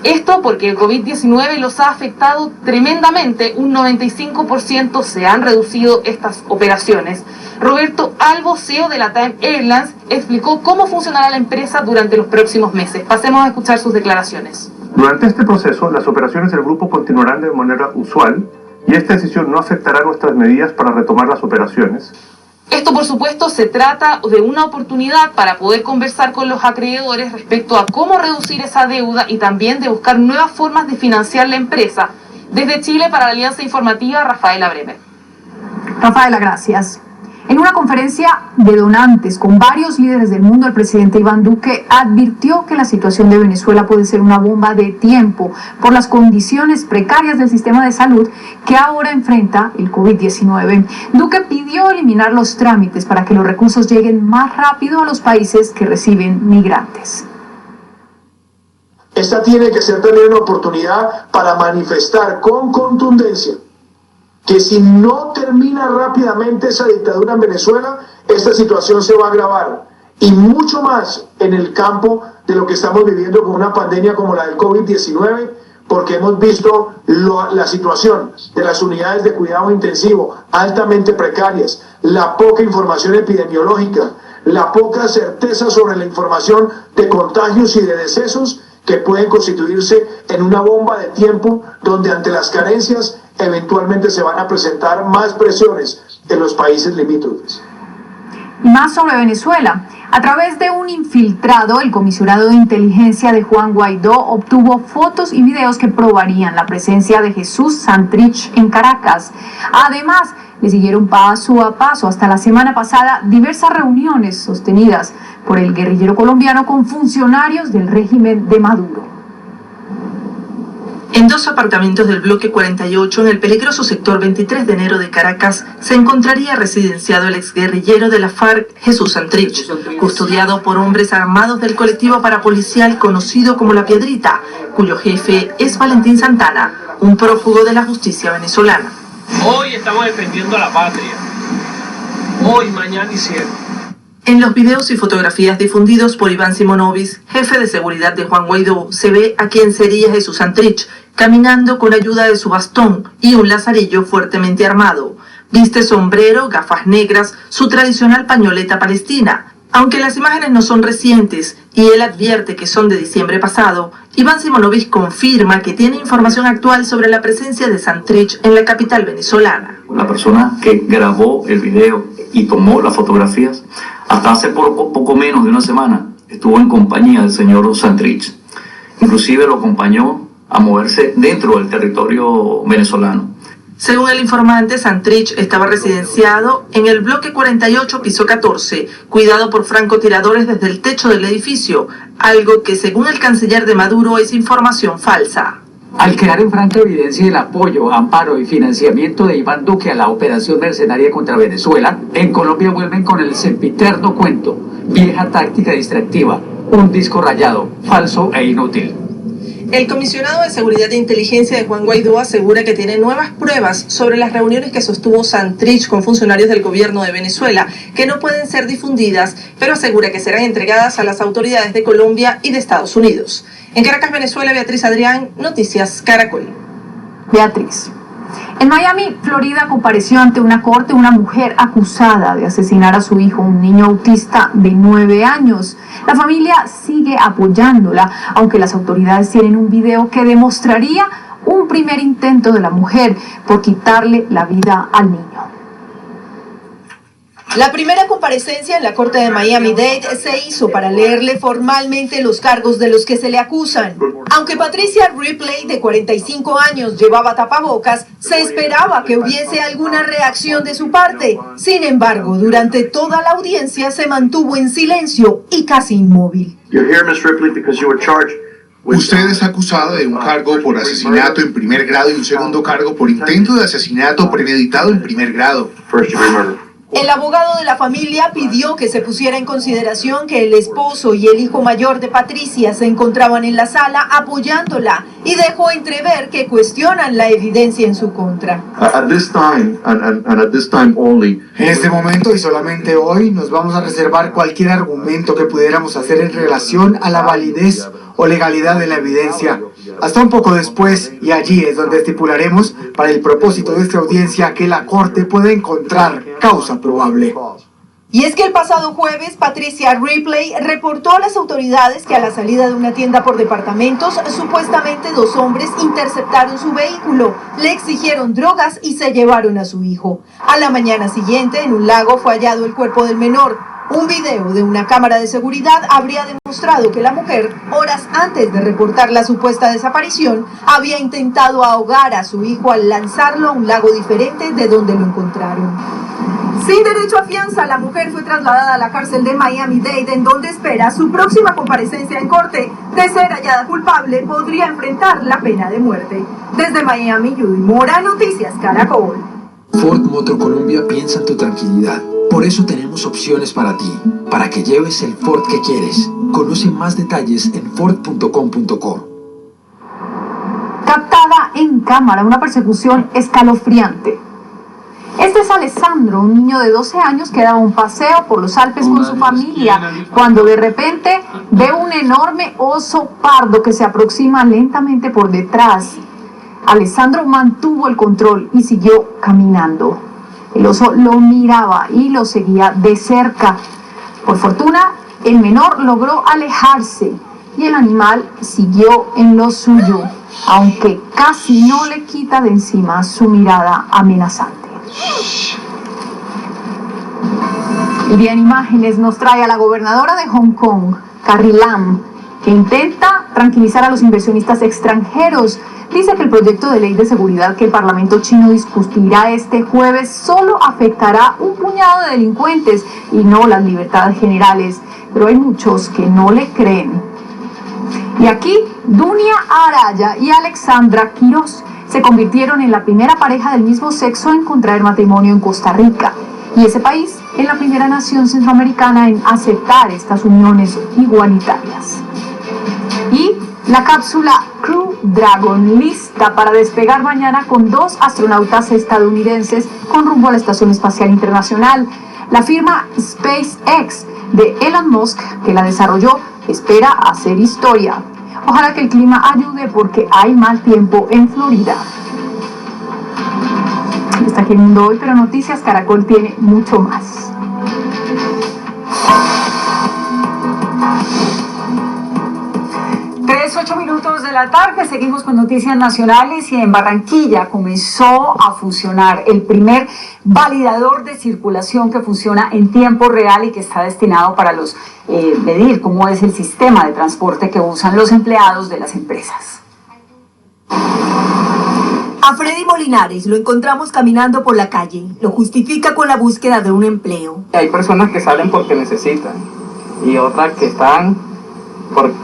Esto porque el COVID-19 los ha afectado tremendamente, un 95% se han reducido estas operaciones. Roberto Albo, CEO de LATAM Airlines, explicó cómo funcionará la empresa durante los próximos meses. Pasemos a escuchar sus declaraciones. Durante este proceso, las operaciones del grupo continuarán de manera usual y esta decisión no afectará nuestras medidas para retomar las operaciones. Esto, por supuesto, se trata de una oportunidad para poder conversar con los acreedores respecto a cómo reducir esa deuda y también de buscar nuevas formas de financiar la empresa. Desde Chile, para la Alianza Informativa, Rafaela Bremer. Rafaela, gracias. En una conferencia de donantes con varios líderes del mundo, el presidente Iván Duque advirtió que la situación de Venezuela puede ser una bomba de tiempo por las condiciones precarias del sistema de salud que ahora enfrenta el COVID-19. Duque pidió eliminar los trámites para que los recursos lleguen más rápido a los países que reciben migrantes. Esta tiene que ser también una oportunidad para manifestar con contundencia que si no termina rápidamente esa dictadura en Venezuela, esta situación se va a agravar. Y mucho más en el campo de lo que estamos viviendo con una pandemia como la del COVID-19, porque hemos visto la situación de las unidades de cuidado intensivo altamente precarias, la poca información epidemiológica, la poca certeza sobre la información de contagios y de decesos que pueden constituirse en una bomba de tiempo donde ante las carencias eventualmente se van a presentar más presiones en los países limítrofes. Y más sobre Venezuela. A través de un infiltrado, el comisionado de inteligencia de Juan Guaidó obtuvo fotos y videos que probarían la presencia de Jesús Santrich en Caracas. Además, le siguieron paso a paso hasta la semana pasada diversas reuniones sostenidas por el guerrillero colombiano con funcionarios del régimen de Maduro. En dos apartamentos del bloque 48, en el peligroso sector 23 de enero de Caracas, se encontraría residenciado el exguerrillero de la FARC, Jesús Santrich, custodiado por hombres armados del colectivo parapolicial conocido como La Piedrita, cuyo jefe es Valentín Santana, un prófugo de la justicia venezolana. Hoy estamos defendiendo a la patria. Hoy, mañana y siempre. En los videos y fotografías difundidos por Iván Simonovic, jefe de seguridad de Juan Guaidó, se ve a quien sería Jesús Santrich, caminando con ayuda de su bastón y un lazarillo fuertemente armado. Viste sombrero, gafas negras, su tradicional pañoleta palestina. Aunque las imágenes no son recientes y él advierte que son de diciembre pasado, Iván Simonovic confirma que tiene información actual sobre la presencia de Santrich en la capital venezolana. La persona que grabó el video y tomó las fotografías, hasta hace poco menos de una semana, estuvo en compañía del señor Santrich. Inclusive lo acompañó a moverse dentro del territorio venezolano. Según el informante, Santrich estaba residenciado en el bloque 48, piso 14, cuidado por francotiradores desde el techo del edificio, algo que según el canciller de Maduro es información falsa. Al quedar en franca evidencia el apoyo, amparo y financiamiento de Iván Duque a la operación mercenaria contra Venezuela, en Colombia vuelven con el sempiterno cuento, vieja táctica distractiva, un disco rayado, falso e inútil. El comisionado de Seguridad e Inteligencia de Juan Guaidó asegura que tiene nuevas pruebas sobre las reuniones que sostuvo Santrich con funcionarios del gobierno de Venezuela, que no pueden ser difundidas, pero asegura que serán entregadas a las autoridades de Colombia y de Estados Unidos. En Caracas, Venezuela, Beatriz Adrián, Noticias Caracol. Beatriz. En Miami, Florida, compareció ante una corte una mujer acusada de asesinar a su hijo, un niño autista de 9 años. La familia sigue apoyándola, aunque las autoridades tienen un video que demostraría un primer intento de la mujer por quitarle la vida al niño. La primera comparecencia en la corte de Miami-Dade se hizo para leerle formalmente los cargos de los que se le acusan. Aunque Patricia Ripley, de 45 años, llevaba tapabocas, se esperaba que hubiese alguna reacción de su parte. Sin embargo, durante toda la audiencia se mantuvo en silencio y casi inmóvil. Usted es acusado de un cargo por asesinato en primer grado y un segundo cargo por intento de asesinato premeditado en primer grado. El abogado de la familia pidió que se pusiera en consideración que el esposo y el hijo mayor de Patricia se encontraban en la sala apoyándola y dejó entrever que cuestionan la evidencia en su contra. En este momento y solamente hoy nos vamos a reservar cualquier argumento que pudiéramos hacer en relación a la validez o legalidad de la evidencia, hasta un poco después, y allí es donde estipularemos, para el propósito de esta audiencia, que la Corte puede encontrar causa probable. Y es que el pasado jueves, Patricia Ripley reportó a las autoridades que a la salida de una tienda por departamentos, supuestamente 2 hombres interceptaron su vehículo, le exigieron drogas y se llevaron a su hijo. A la mañana siguiente, en un lago fue hallado el cuerpo del menor. Un video de una cámara de seguridad habría demostrado que la mujer, horas antes de reportar la supuesta desaparición, había intentado ahogar a su hijo al lanzarlo a un lago diferente de donde lo encontraron. Sin derecho a fianza, la mujer fue trasladada a la cárcel de Miami-Dade, en donde espera su próxima comparecencia en corte. De ser hallada culpable, podría enfrentar la pena de muerte. Desde Miami, Judy Mora, Noticias Caracol. Ford Motor Colombia piensa en tu tranquilidad. Por eso tenemos opciones para ti, para que lleves el Ford que quieres. Conoce más detalles en ford.com.co. Captada en cámara una persecución escalofriante. Este es Alessandro, un niño de 12 años que daba un paseo por los Alpes con su familia, cuando de repente ve un enorme oso pardo que se aproxima lentamente por detrás. Alessandro mantuvo el control y siguió caminando. El oso lo miraba y lo seguía de cerca. Por fortuna, el menor logró alejarse y el animal siguió en lo suyo, aunque casi no le quita de encima su mirada amenazante. Y bien, imágenes nos trae a la gobernadora de Hong Kong, Carrie Lam, que intenta tranquilizar a los inversionistas extranjeros. Dice que el proyecto de ley de seguridad que el Parlamento chino discutirá este jueves solo afectará un puñado de delincuentes y no las libertades generales, pero hay muchos que no le creen. Y aquí, Dunia Araya y Alexandra Quiroz se convirtieron en la primera pareja del mismo sexo en contraer matrimonio en Costa Rica. Y ese país es la primera nación centroamericana en aceptar estas uniones igualitarias. Y la cápsula Crew Dragon lista para despegar mañana con 2 astronautas estadounidenses con rumbo a la Estación Espacial Internacional. La firma SpaceX de Elon Musk, que la desarrolló, espera hacer historia. Ojalá que el clima ayude porque hay mal tiempo en Florida. Está aquí el mundo hoy, pero Noticias Caracol tiene mucho más. 3:08 de la tarde, seguimos con noticias nacionales y en Barranquilla comenzó a funcionar el primer validador de circulación que funciona en tiempo real y que está destinado para medir cómo es el sistema de transporte que usan los empleados de las empresas. A Freddy Molinares lo encontramos caminando por la calle. Lo justifica con la búsqueda de un empleo. Hay personas que salen porque necesitan y otras que están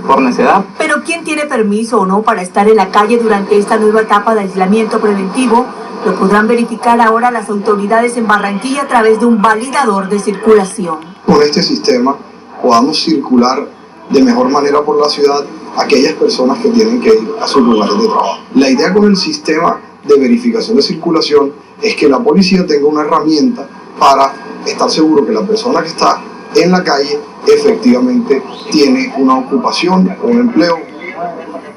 por necedad. Pero ¿quién tiene permiso o no para estar en la calle durante esta nueva etapa de aislamiento preventivo? Lo podrán verificar ahora las autoridades en Barranquilla a través de un validador de circulación. Con este sistema podamos circular de mejor manera por la ciudad aquellas personas que tienen que ir a sus lugares de trabajo. La idea con el sistema de verificación de circulación es que la policía tenga una herramienta para estar seguro que la persona que está en la calle efectivamente tiene una ocupación o un empleo.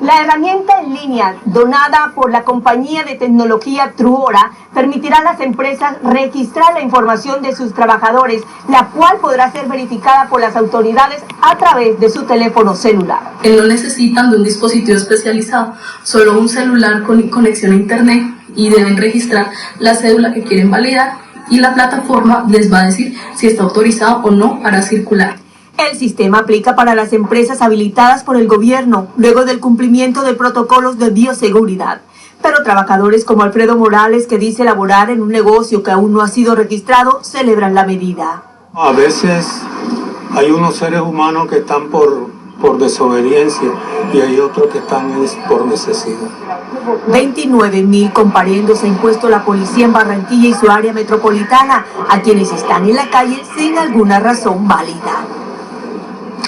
La herramienta en línea donada por la compañía de tecnología Truora permitirá a las empresas registrar la información de sus trabajadores, la cual podrá ser verificada por las autoridades a través de su teléfono celular. No necesitan de un dispositivo especializado, solo un celular con conexión a internet y deben registrar la cédula que quieren validar y la plataforma les va a decir si está autorizado o no para circular. El sistema aplica para las empresas habilitadas por el gobierno, luego del cumplimiento de protocolos de bioseguridad. Pero trabajadores como Alfredo Morales, que dice laborar en un negocio que aún no ha sido registrado, celebran la medida. A veces hay unos seres humanos que están por desobediencia y hay otros que están por necesidad. 29.000 comparendos ha impuesto la policía en Barranquilla y su área metropolitana a quienes están en la calle sin alguna razón válida.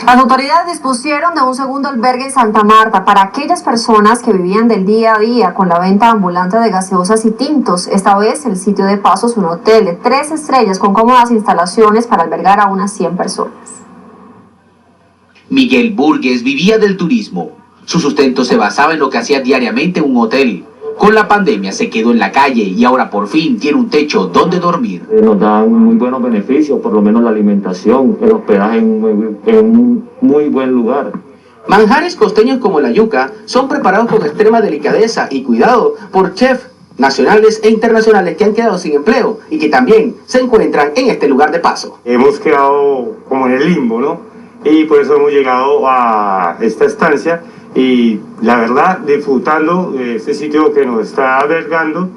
Las autoridades dispusieron de un segundo albergue en Santa Marta para aquellas personas que vivían del día a día con la venta ambulante de gaseosas y tintos. Esta vez el sitio de paso es un hotel de 3 estrellas con cómodas instalaciones para albergar a unas 100 personas. Miguel Burgues vivía del turismo. Su sustento se basaba en lo que hacía diariamente en un hotel. Con la pandemia se quedó en la calle y ahora por fin tiene un techo donde dormir. Nos dan muy buenos beneficios, por lo menos la alimentación, el hospedaje en un muy buen lugar. Manjares costeños como la yuca son preparados con extrema delicadeza y cuidado por chefs nacionales e internacionales que han quedado sin empleo y que también se encuentran en este lugar de paso. Hemos quedado como en el limbo, ¿no? Y por eso hemos llegado a esta estancia y la verdad disfrutando de este sitio que nos está albergando,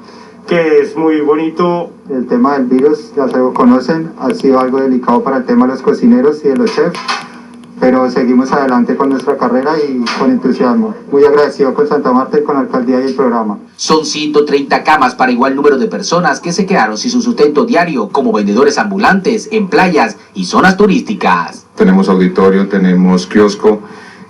que es muy bonito. El tema del virus, ya se lo conocen, ha sido algo delicado para el tema de los cocineros y de los chefs, pero seguimos adelante con nuestra carrera y con entusiasmo. Muy agradecido con Santa Marta y con la alcaldía y el programa. Son 130 camas para igual número de personas que se quedaron sin su sustento diario como vendedores ambulantes en playas y zonas turísticas. Tenemos auditorio, tenemos kiosco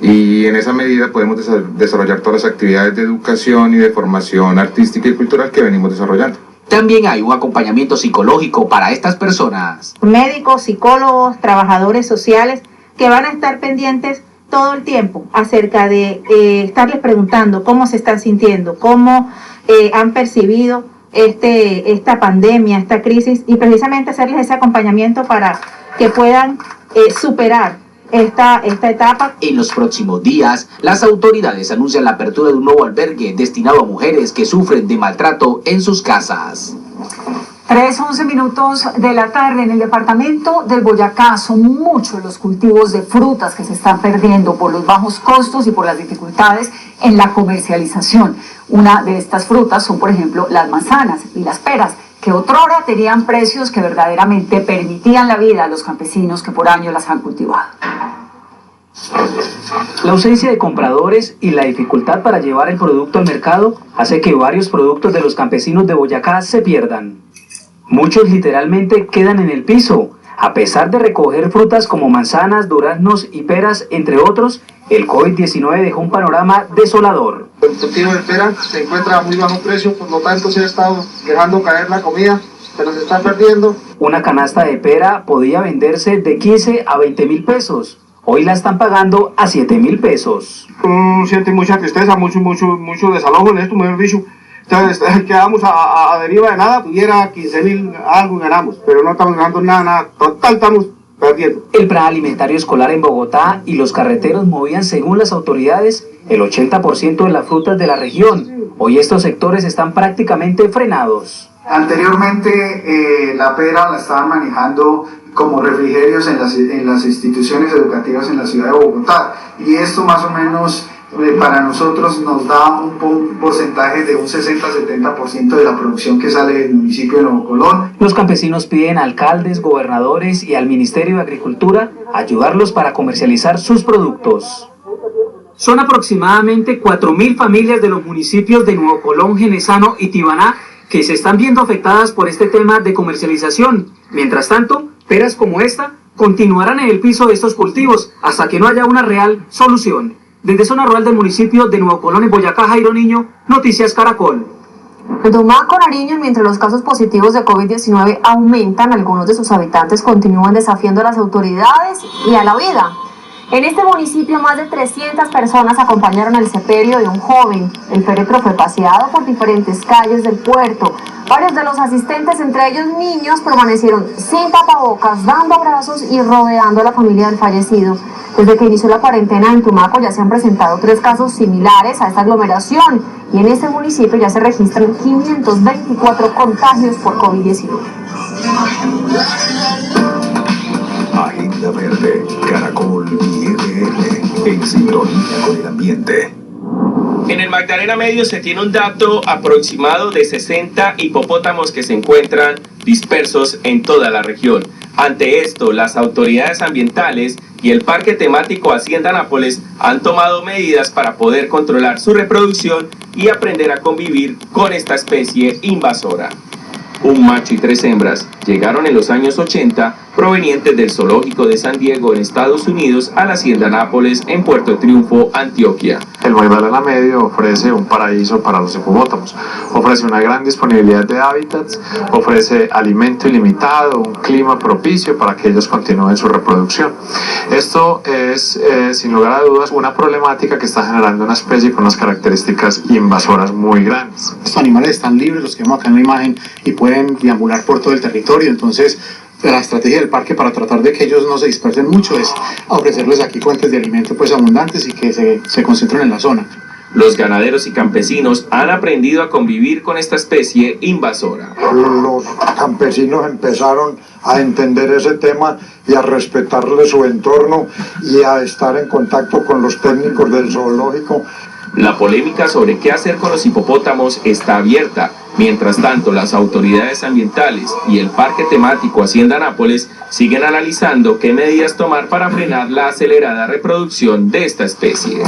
y en esa medida podemos desarrollar todas las actividades de educación y de formación artística y cultural que venimos desarrollando. También hay un acompañamiento psicológico para estas personas. Médicos, psicólogos, trabajadores sociales que van a estar pendientes todo el tiempo acerca de estarles preguntando cómo se están sintiendo, cómo han percibido esta pandemia, esta crisis, y precisamente hacerles ese acompañamiento para que puedan superar esta etapa. En los próximos días, las autoridades anuncian la apertura de un nuevo albergue destinado a mujeres que sufren de maltrato en sus casas. 3:11 de la tarde en el departamento del Boyacá. Son muchos los cultivos de frutas que se están perdiendo por los bajos costos y por las dificultades en la comercialización. Una de estas frutas son, por ejemplo, las manzanas y las peras, que otrora tenían precios que verdaderamente permitían la vida a los campesinos que por años las han cultivado. La ausencia de compradores y la dificultad para llevar el producto al mercado hace que varios productos de los campesinos de Boyacá se pierdan. Muchos literalmente quedan en el piso. A pesar de recoger frutas como manzanas, duraznos y peras, entre otros, el COVID-19 dejó un panorama desolador. El cultivo de pera se encuentra a muy bajo precio, por lo tanto se ha estado dejando caer la comida, se nos está perdiendo. Una canasta de pera podía venderse de 15 a 20 mil pesos. Hoy la están pagando a 7 mil pesos. Uno siente mucha tristeza, mucho desalojo en esto, mejor dicho. Entonces quedamos a deriva de nada, pudiera 15.000 algo ganamos, pero no estamos ganando nada, total estamos perdiendo. El plan alimentario escolar en Bogotá y los carreteros movían, según las autoridades, el 80% de las frutas de la región. Hoy estos sectores están prácticamente frenados. Anteriormente la pera la estaban manejando como refrigerios en las instituciones educativas en la ciudad de Bogotá, y esto más o menos para nosotros nos da un porcentaje de un 60-70% de la producción que sale del municipio de Nuevo Colón. Los campesinos piden a alcaldes, gobernadores y al Ministerio de Agricultura ayudarlos para comercializar sus productos. Son aproximadamente 4.000 familias de los municipios de Nuevo Colón, Genesano y Tibaná que se están viendo afectadas por este tema de comercialización. Mientras tanto, peras como esta continuarán en el piso de estos cultivos hasta que no haya una real solución. Desde Zona Rural del municipio de Nuevo Colón, en Boyacá, Jairo Niño, Noticias Caracol. En Tumaco, Nariño, mientras los casos positivos de COVID-19 aumentan, algunos de sus habitantes continúan desafiando a las autoridades y a la vida. En este municipio, más de 300 personas acompañaron al sepelio de un joven. El féretro fue paseado por diferentes calles del puerto. Varios de los asistentes, entre ellos niños, permanecieron sin tapabocas, dando abrazos y rodeando a la familia del fallecido. Desde que inició la cuarentena en Tumaco ya se han presentado 3 casos similares a esta aglomeración y en este municipio ya se registran 524 contagios por COVID-19. Agenda Verde, Caracol y RN, en sintonía con el ambiente. En el Magdalena Medio se tiene un dato aproximado de 60 hipopótamos que se encuentran dispersos en toda la región. Ante esto, las autoridades ambientales y el Parque Temático Hacienda Nápoles han tomado medidas para poder controlar su reproducción y aprender a convivir con esta especie invasora. Un macho y 3 hembras llegaron en los años 80 provenientes del Zoológico de San Diego en Estados Unidos a la Hacienda Nápoles en Puerto Triunfo, Antioquia. El Magdalena Medio ofrece un paraíso para los hipopótamos, ofrece una gran disponibilidad de hábitats, ofrece alimento ilimitado, un clima propicio para que ellos continúen su reproducción. Esto es, sin lugar a dudas, una problemática que está generando una especie con unas características invasoras muy grandes. Estos animales están libres, los que vemos acá en la imagen, y pueden deambular por todo el territorio. Entonces, la estrategia del parque para tratar de que ellos no se dispersen mucho es ofrecerles aquí fuentes de alimento pues abundantes y que se concentren en la zona. Los ganaderos y campesinos han aprendido a convivir con esta especie invasora. Los campesinos empezaron a entender ese tema y a respetarle su entorno y a estar en contacto con los técnicos del zoológico. La polémica sobre qué hacer con los hipopótamos está abierta. Mientras tanto, las autoridades ambientales y el Parque Temático Hacienda Nápoles siguen analizando qué medidas tomar para frenar la acelerada reproducción de esta especie.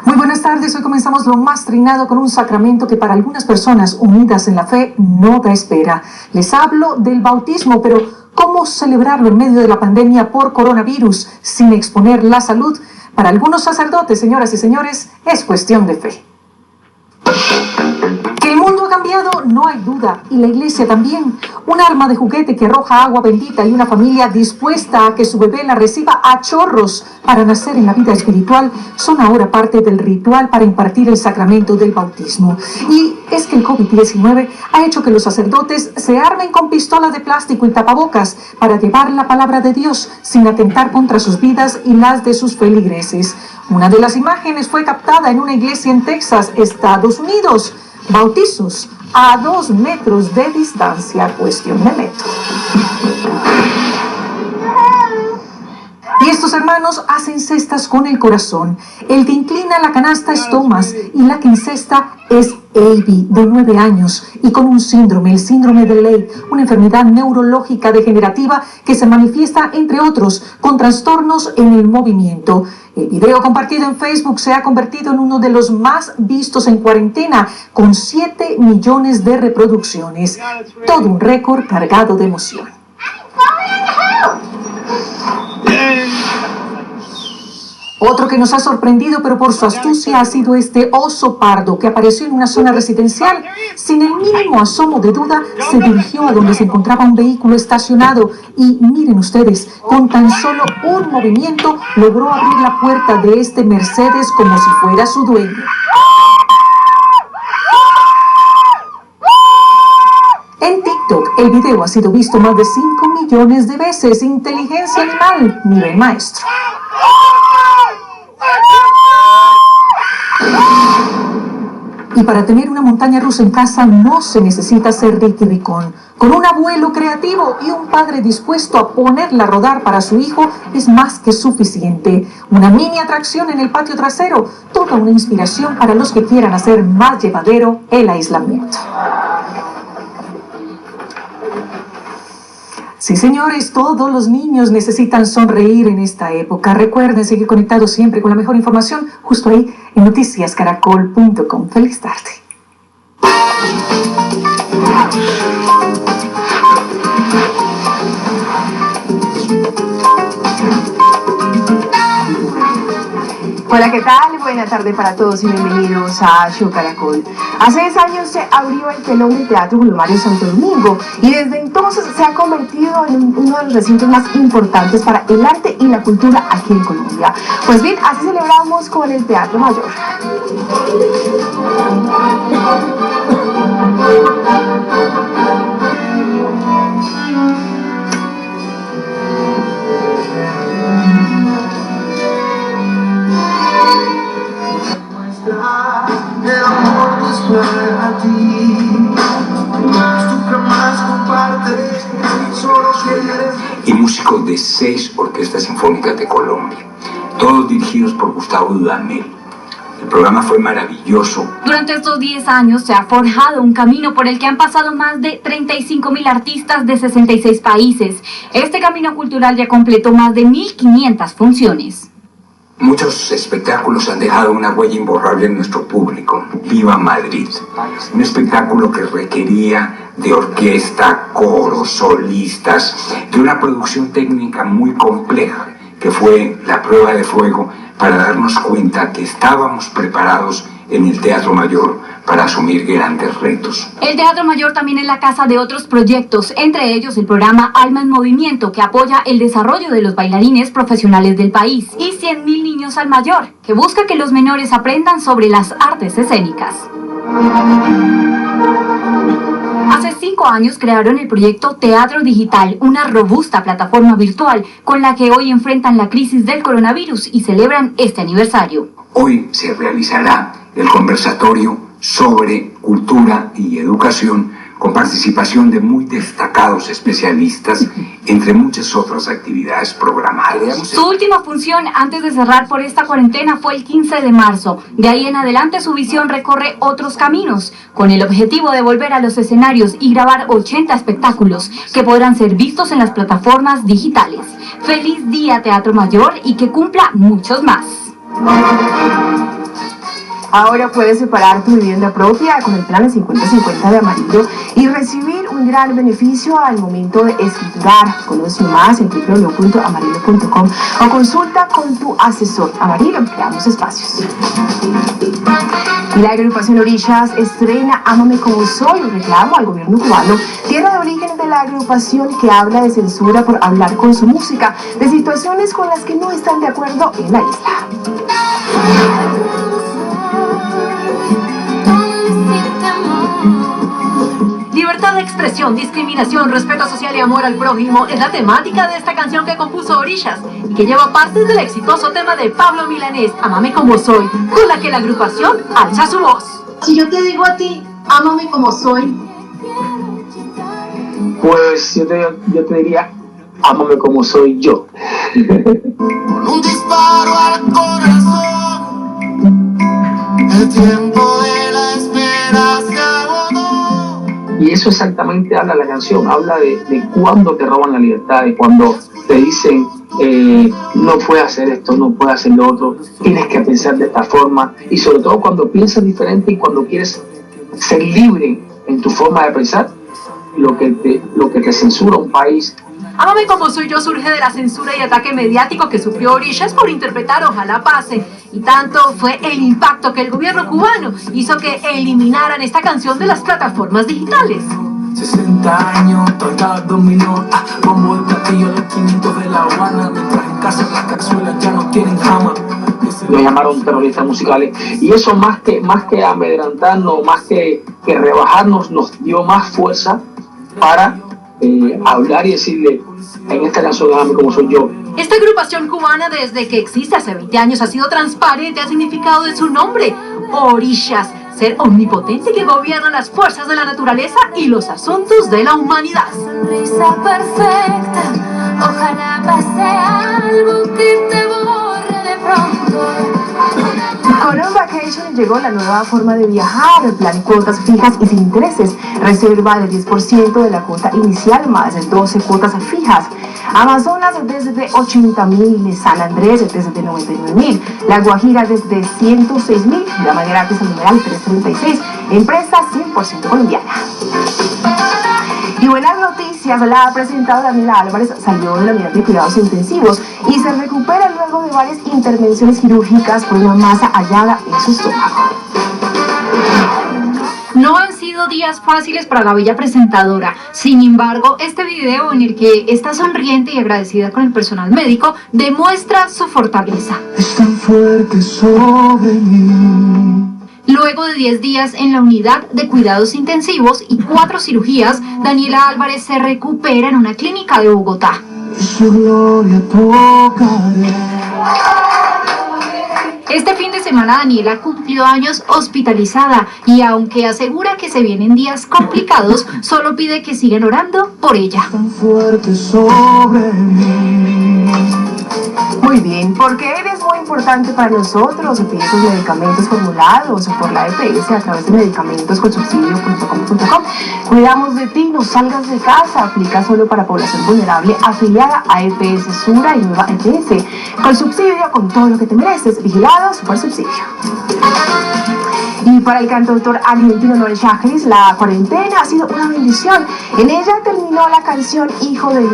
Muy buenas tardes, hoy comenzamos lo más trinado con un sacramento que para algunas personas unidas en la fe no da espera. Les hablo del bautismo, pero ¿cómo celebrarlo en medio de la pandemia por coronavirus sin exponer la salud? Para algunos sacerdotes, señoras y señores, es cuestión de fe. Que el mundo ha cambiado, no hay duda, y la iglesia también. Un arma de juguete que arroja agua bendita y una familia dispuesta a que su bebé la reciba a chorros para nacer en la vida espiritual son ahora parte del ritual para impartir el sacramento del bautismo. Y es que el COVID-19 ha hecho que los sacerdotes se armen con pistolas de plástico y tapabocas para llevar la palabra de Dios sin atentar contra sus vidas y las de sus feligreses. Una de las imágenes fue captada en una iglesia en Texas, Estados Unidos. Bautizos a 2 metros de distancia, cuestión de metro. Y estos hermanos hacen cestas con el corazón. El que inclina la canasta es Thomas y la que incesta es Abby, de 9 años, y con un síndrome, el síndrome de Leigh, una enfermedad neurológica degenerativa que se manifiesta, entre otros, con trastornos en el movimiento. El video compartido en Facebook se ha convertido en uno de los más vistos en cuarentena, con 7 millones de reproducciones. Todo un récord cargado de emoción. Otro que nos ha sorprendido, pero por su astucia, ha sido este oso pardo que apareció en una zona residencial. Sin el mínimo asomo de duda, se dirigió a donde se encontraba un vehículo estacionado y miren ustedes, con tan solo un movimiento logró abrir la puerta de este Mercedes como si fuera su dueño. En TikTok, el video ha sido visto más de 5 millones de veces. Inteligencia animal, nivel maestro. Y para tener una montaña rusa en casa no se necesita ser Ricky Ricón. Con un abuelo creativo y un padre dispuesto a ponerla a rodar para su hijo es más que suficiente. Una mini atracción en el patio trasero, toda una inspiración para los que quieran hacer más llevadero el aislamiento. Sí, señores, todos los niños necesitan sonreír en esta época. Recuerden seguir conectados siempre con la mejor información, justo ahí en noticiascaracol.com. ¡Feliz tarde! Hola, ¿qué tal? Buena tarde para todos y bienvenidos a Show Caracol. Hace 10 años se abrió el telón del Teatro Julio Mario Santo Domingo y desde entonces se ha convertido en uno de los recintos más importantes para el arte y la cultura aquí en Colombia. Pues bien, así celebramos con el Teatro Mayor. Y músicos de 6 orquestas sinfónicas de Colombia, todos dirigidos por Gustavo Dudamel. El programa fue maravilloso. Durante estos 10 años se ha forjado un camino por el que han pasado más de 35.000 artistas de 66 países. Este camino cultural ya completó más de 1.500 funciones. Muchos espectáculos han dejado una huella imborrable en nuestro público. ¡Viva Madrid! Un espectáculo que requería de orquesta, coros, solistas, de una producción técnica muy compleja, que fue la prueba de fuego para darnos cuenta que estábamos preparados en el Teatro Mayor para asumir grandes retos. El Teatro Mayor también es la casa de otros proyectos, entre ellos el programa Alma en Movimiento, que apoya el desarrollo de los bailarines profesionales del país, y 100.000 niños al mayor, que busca que los menores aprendan sobre las artes escénicas. Hace 5 años crearon el proyecto Teatro Digital, una robusta plataforma virtual con la que hoy enfrentan la crisis del coronavirus y celebran este aniversario. Hoy se realizará el conversatorio sobre cultura y educación con participación de muy destacados especialistas, entre muchas otras actividades programadas. Su última función antes de cerrar por esta cuarentena fue el 15 de marzo. De ahí en adelante su visión recorre otros caminos, con el objetivo de volver a los escenarios y grabar 80 espectáculos que podrán ser vistos en las plataformas digitales. ¡Feliz día, Teatro Mayor, y que cumpla muchos más! Ahora puedes separar tu vivienda propia con el plan 50-50 de Amarillo y recibir un gran beneficio al momento de escriturar. Conoce más en www.amarillo.com o consulta con tu asesor. Amarillo, creamos espacios. Y la agrupación Orillas estrena Ámame Como Soy, un reclamo al gobierno cubano, tierra de origen de la agrupación, que habla de censura por hablar con su música, de situaciones con las que no están de acuerdo en la isla. Libertad de expresión, discriminación, respeto social y amor al prójimo es la temática de esta canción que compuso Orillas y que lleva partes del exitoso tema de Pablo Milanés, Ámame Como Soy, con la que la agrupación alza su voz. Si yo te digo a ti, ámame como soy, pues yo te diría, Ámame como soy yo. Con un disparo al corazón, el tiempo de la espera se agotó. Y eso exactamente habla la canción, habla de cuando te roban la libertad, de cuando te dicen no puedes hacer esto, no puedes hacer lo otro, tienes que pensar de esta forma, y sobre todo cuando piensas diferente y cuando quieres ser libre en tu forma de pensar, lo que te censura un país. Ámame como soy yo surge de la censura y ataque mediático que sufrió Orishas por interpretar Ojalá Pase. Y tanto fue el impacto que el gobierno cubano hizo que eliminaran esta canción de las plataformas digitales. 60 años, trancado dominó, bombo de platillo, los 500 de La Habana, mientras en casa las cazuelas ya no tienen jama. Lo llamaron terroristas musicales, y eso más que amedrentarnos, más que rebajarnos, nos dio más fuerza para hablar y decirle en esta canción Ámame como soy yo. Esta agrupación cubana desde que existe hace 20 años ha sido transparente al significado de su nombre, Orishas, ser omnipotente que gobierna las fuerzas de la naturaleza y los asuntos de la humanidad. Sonrisa perfecta, ojalá pase algo que te borre de pronto. Con un vacation llegó la nueva forma de viajar, el plan cuotas fijas y sin intereses, reserva del 10% de la cuota inicial más de 12 cuotas fijas. Amazonas desde 80.000, San Andrés desde 99.000, La Guajira desde 106.000, la manera gratis al numeral 336, empresa 100% colombiana. Y buenas noticias, la presentadora Daniela Álvarez salió de la unidad de cuidados intensivos y se recupera luego de varias intervenciones quirúrgicas por una masa hallada en su estómago. No han sido días fáciles para la bella presentadora. Sin embargo, este video en el que está sonriente y agradecida con el personal médico demuestra su fortaleza. Es tan fuerte sobre mí. Luego de 10 días en la unidad de cuidados intensivos y 4 cirugías, Daniela Álvarez se recupera en una clínica de Bogotá. Su gloria tocaré. Este fin de semana Daniela cumplió años hospitalizada y aunque asegura que se vienen días complicados, solo pide que sigan orando por ella. Tan fuerte sobre mí. Muy bien, porque eres muy importante para nosotros. Pide tus medicamentos formulados por la EPS a través de medicamentoschonsubsidio.com.co. Cuidamos de ti, no salgas de casa. Aplica solo para población vulnerable afiliada a EPS Sura y Nueva EPS. Con subsidio, con todo lo que te mereces. Vigilados por subsidio. Y para el cantautor argentino Noel Chagris, la cuarentena ha sido una bendición. En ella terminó la canción Hijo de